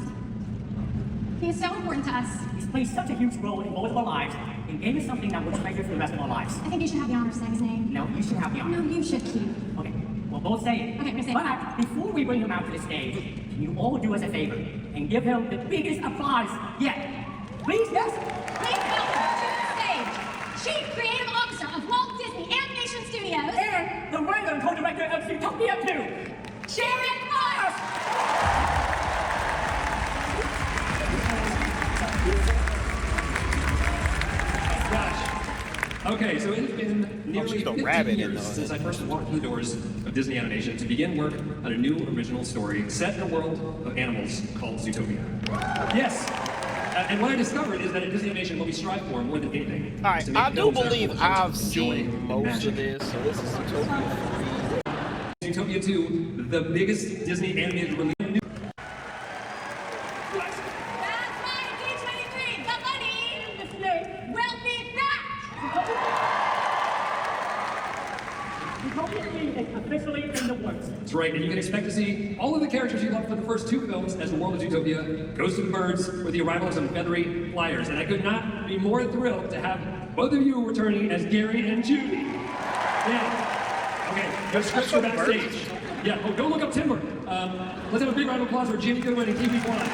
He is so important to us. He's played such a huge role in both of our lives and gave us something that we'll treasure for the rest of our lives. I think you should have the honor of saying his name. No, you should have the honor. No, you should, Keith. Okay, we'll both say it. Okay, I'm gonna say it. But before we bring him out to the stage, can you all do us a favor and give him the biggest applause yet? Please, yes? Please welcome to the stage, Chief Creative Officer of Walt Disney Animation Studios. And the writer and co-director of Zootopia 2, Sharon Moss. Okay, so it has been nearly 50 years since I first walked through the doors of Disney Animation to begin work on a new original story set in a world of animals called Zootopia. Yes, and what I discovered is that at Disney Animation, what we strive for more than anything is Alright, to make I do films that are believe full of I've joy seen and most magic. of this, so this is Zootopia 3. Zootopia 2, the biggest Disney animated release. That's right, D23, the money will be back. Zootopia 3 is officially in the works. That's right, and you can expect to see all of the characters you loved for the first two films as the world of Zootopia goes to the birds with the arrival of some feathery flyers. And I could not be more thrilled to have both of you returning as Gary and Judy. Yeah. Okay, your scripts are backstage. Yeah, well, go look up Timber. Let's have a big round of applause for Jimmy Goodwin and TV1.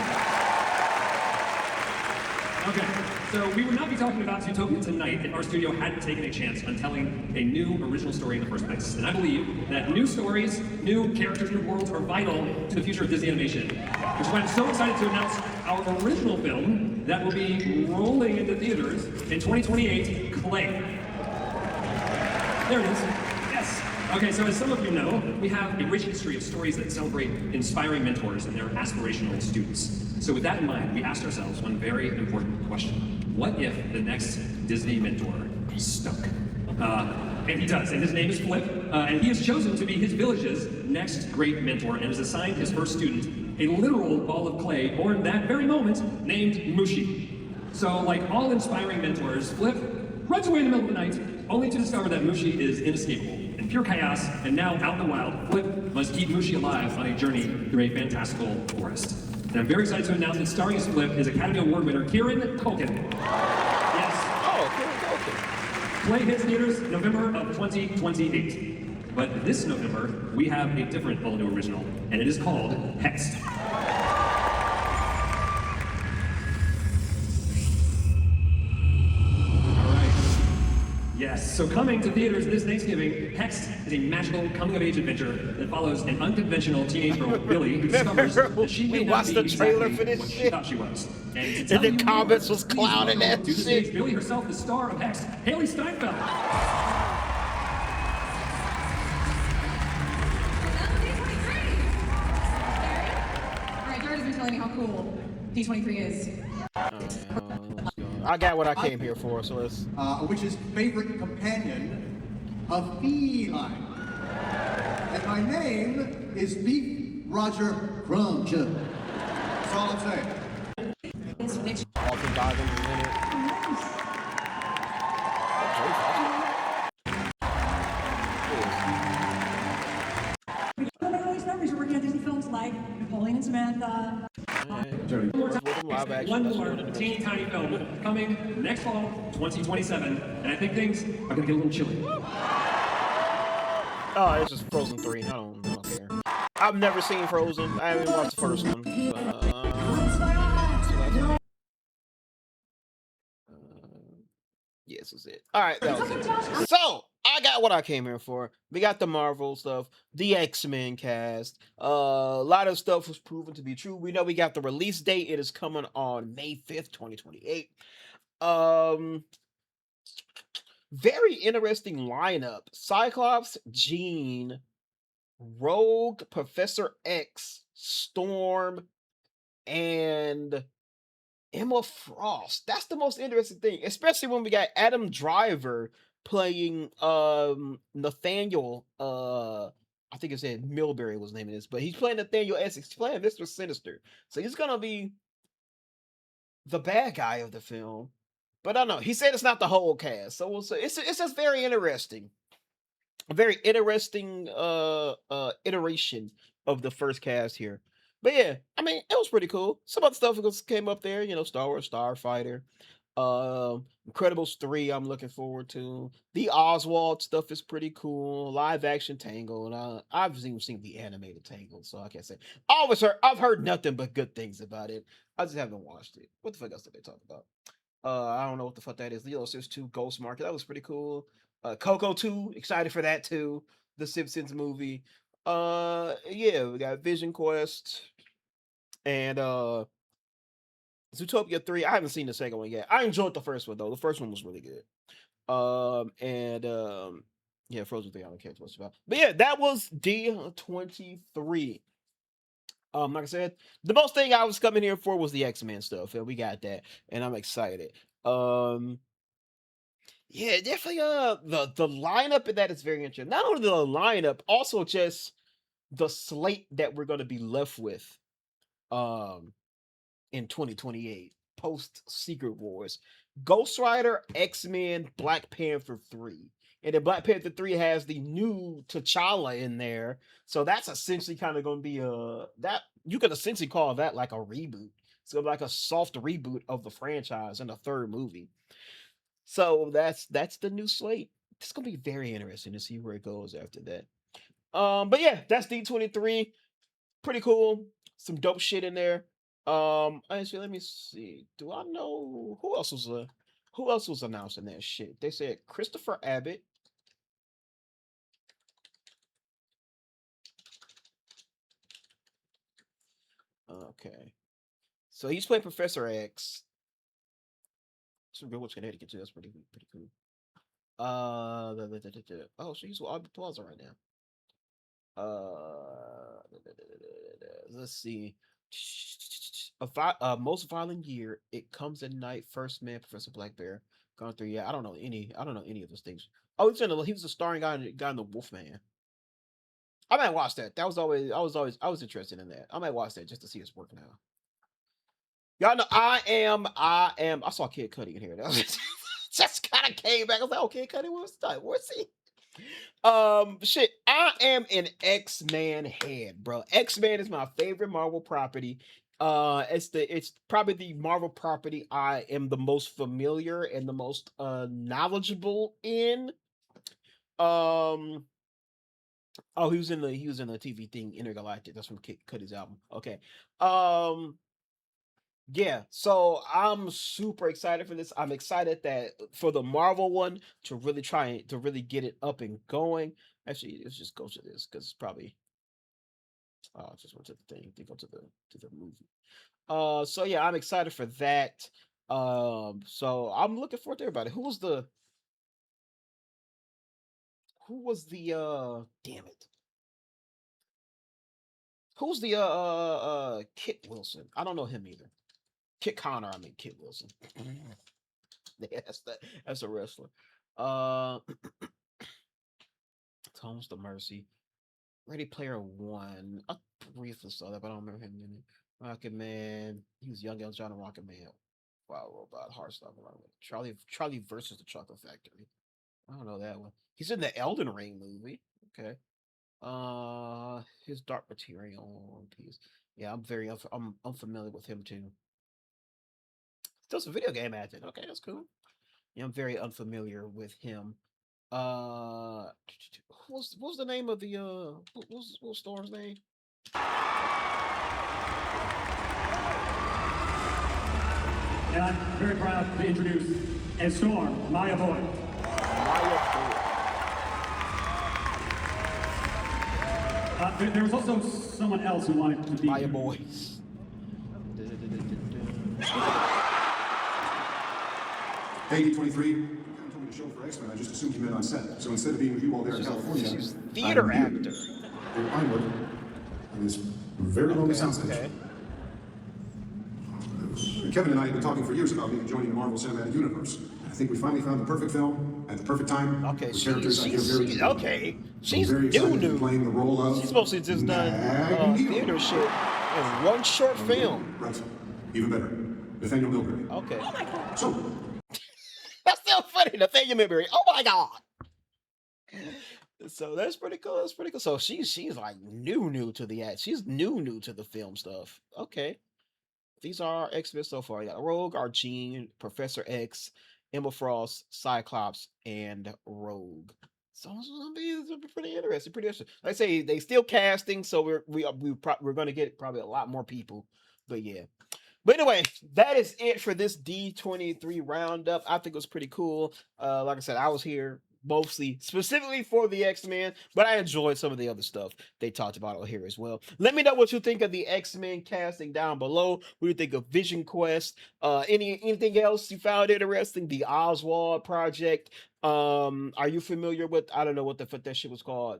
Okay, so we would not be talking about Zootopia tonight if our studio hadn't taken a chance on telling a new original story in the first place. And I believe that new stories, new characters, new worlds are vital to the future of Disney animation. Which is why I'm so excited to announce our original film that will be rolling into theaters in 2028, Clay. There it is. Yes. Okay, so as some of you know, we have a rich history of stories that celebrate inspiring mentors and their aspirational students. So with that in mind, we asked ourselves one very important question. What if the next Disney mentor stuck? And he does, and his name is Flip, and he has chosen to be his village's next great mentor and has assigned his first student a literal ball of clay born that very moment named Mushi. So like all inspiring mentors, Flip runs away in the middle of the night only to discover that Mushi is inescapable and pure chaos, and now out in the wild, Flip must keep Mushi alive on a journey through a fantastical forest. And I'm very excited to announce that starring as Flip is Academy Award winner Kieran Culkin. Yes. Oh, Kieran Culkin. Play hits theaters November of 2028. But this November, we have a different all-new original, and it is called Hexed. Yes, so coming to theaters this Thanksgiving, Hexed is a magical coming-of-age adventure that follows an unconventional teenage girl, Billy, who discovers that she may we not watched be the trailer exactly for this what she shit. thought she was. And And the comments was clowning that to the shit. stage, Billy herself, the star of Hexed, Haley Steinfeld. All right, Jared has been telling me how cool D23 is. I got what I came here for, so let's. Which is favorite companion of feline. And my name is Beef Roger Crumb. That's all I'm saying. Walking by them in a minute. Some of these memories are working on Disney films like Napoleon and Samantha. One more teeny tiny film coming next fall, 2027, and I think things are gonna get a little chilly. Oh, it's just Frozen 3. I don't care. I've never seen Frozen. I haven't watched the first one. Yes, is it. Alright, that was it. So, I got what I came here for. We got the Marvel stuff, the X-Men cast. A lot of stuff was proven to be true. We know we got the release date. It is coming on May 5th, 2028. Very interesting lineup. Cyclops, Jean, Rogue, Professor X, Storm, and Emma Frost. That's the most interesting thing, especially when we got Adam Driver playing Nathaniel. I think it said Milbury was the name of this, but he's playing Nathaniel Essex. He's playing Mr. Sinister, so he's gonna be the bad guy of the film. But I don't know. He said it's not the whole cast, so we'll see. It's just very interesting. A very interesting iteration of the first cast here. But yeah, I mean, it was pretty cool. Some other stuff came up there, Star Wars Starfighter. Incredibles 3, I'm looking forward to. The Oswald stuff is pretty cool. Live action Tangled. I've even seen the animated Tangled, so I can't say. I've heard nothing but good things about it. I just haven't watched it. What the fuck else did they talk about? I don't know what the fuck that is. Lilo Sims 2 Ghost Market. That was pretty cool. Coco 2, excited for that too. The Simpsons movie. Yeah, we got Vision Quest and Zootopia 3. I haven't seen the second one yet. I enjoyed the first one though. The first one was really good. And yeah, Frozen 3, I don't care too much about. But yeah, that was D23. Like I said, the most thing I was coming here for was the X-Men stuff, and we got that, and I'm excited. Yeah, definitely the lineup in that is very interesting. Not only the lineup, also just the slate that we're gonna be left with um in 2028 post Secret Wars. Ghost Rider, X-Men, Black Panther 3. And then Black Panther 3 has the new T'Challa in there. So that's essentially kind of going to be that you could essentially call that like a reboot. So like a soft reboot of the franchise in the third movie. So that's the new slate. It's going to be very interesting to see where it goes after that. But yeah, that's D23. Pretty cool. Some dope shit in there. Actually, let me see. Do I know who else was announcing that shit? They said Christopher Abbott. Okay. So he's playing Professor X. It's from Village, Connecticut too. That's pretty cool. Oh, so he's with Aubrey Plaza right now. Let's see. Most violent year. It comes at night. First man. Professor Black Bear. Gone through. Yeah, I don't know any of those things. Oh, he was a starring guy in the Wolfman. I might watch that. I was interested in that. I might watch that just to see his work now. Y'all know I saw Kid Cudi in here. That was just kind of came back. I was like, oh, Kid Cudi, where's he? Shit, I am an X-Men head, bro. X-Men is my favorite Marvel property. It's probably the Marvel property I am the most familiar and the most knowledgeable in. Um, oh, he was in the TV thing Intergalactic. That's from Kid Cudi's album. Okay. Yeah, so I'm super excited for this. I'm excited that for the Marvel one to really try to really get it up and going. Actually, let's just go to this because it's probably just went to the thing to go to the movie. So yeah, I'm excited for that. So I'm looking forward to everybody. Who was the damn it? Who's the Kit Wilson? I don't know him either. Kit Connor, I mean Kit Wilson. Yeah, that's a wrestler. Tones to Mercy. Ready Player One. I briefly saw that, but I don't remember him in it. Rocket Man. He was young John and Rocket Man. Wow, Robot, Heartstopper, Charlie versus the Chocolate Factory. I don't know that one. He's in the Elden Ring movie. Okay. His Dark Material piece. Yeah, I'm unfamiliar with him too. Still some video game acting. Okay, that's cool. Yeah, I'm very unfamiliar with him. What was the name of the what was Storm's name? And I'm very proud to introduce as Storm, Maya Boy. There was also someone else who wanted to be Maya Boys. Hey, D23. You told me to show for X-Men. I just assumed you meant on set. So instead of being with you all there in California, she's theater actor. In Pinewood, on this very lonely soundstage. Okay. Kevin and I have been talking for years about maybe joining the Marvel Cinematic Universe. I think we finally found the perfect film at the perfect time. Okay, with characters I feel very deeply about. okay. So She's I'm very excited to be new. playing the role of. She's supposed to just done theater shit in one short film. Right. Even better. Nathaniel Milbury. Okay. Oh my God. So. That's still funny, Nathaniel Milbury. Oh my God. So that's pretty cool. That's pretty cool. So she's like new to the act. She's new to the film stuff. Okay. These are our X-Men so far. You got Rogue, Argene, Professor X, Emma Frost, Cyclops, and Rogue. So it's gonna be pretty interesting. Pretty interesting. Like I say, they still casting, so we're gonna get probably a lot more people. But yeah. But anyway, that is it for this D23 roundup. I think it was pretty cool. Like I said, I was here mostly specifically for the X-Men, but I enjoyed some of the other stuff they talked about on here as well. Let me know what you think of the X-Men casting down below. What do you think of Vision Quest? Anything else you found interesting? The Oswald Project. Are you familiar with, I don't know what the fuck that shit was called?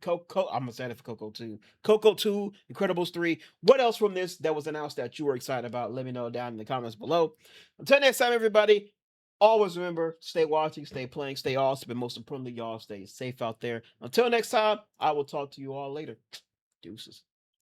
Coco, I'm gonna say it for Coco 2. Coco 2, Incredibles 3. What else from this that was announced that you were excited about? Let me know down in the comments below. Until next time, everybody, always remember, stay watching, stay playing, stay awesome, and most importantly, y'all stay safe out there. Until next time, I will talk to you all later. Deuces.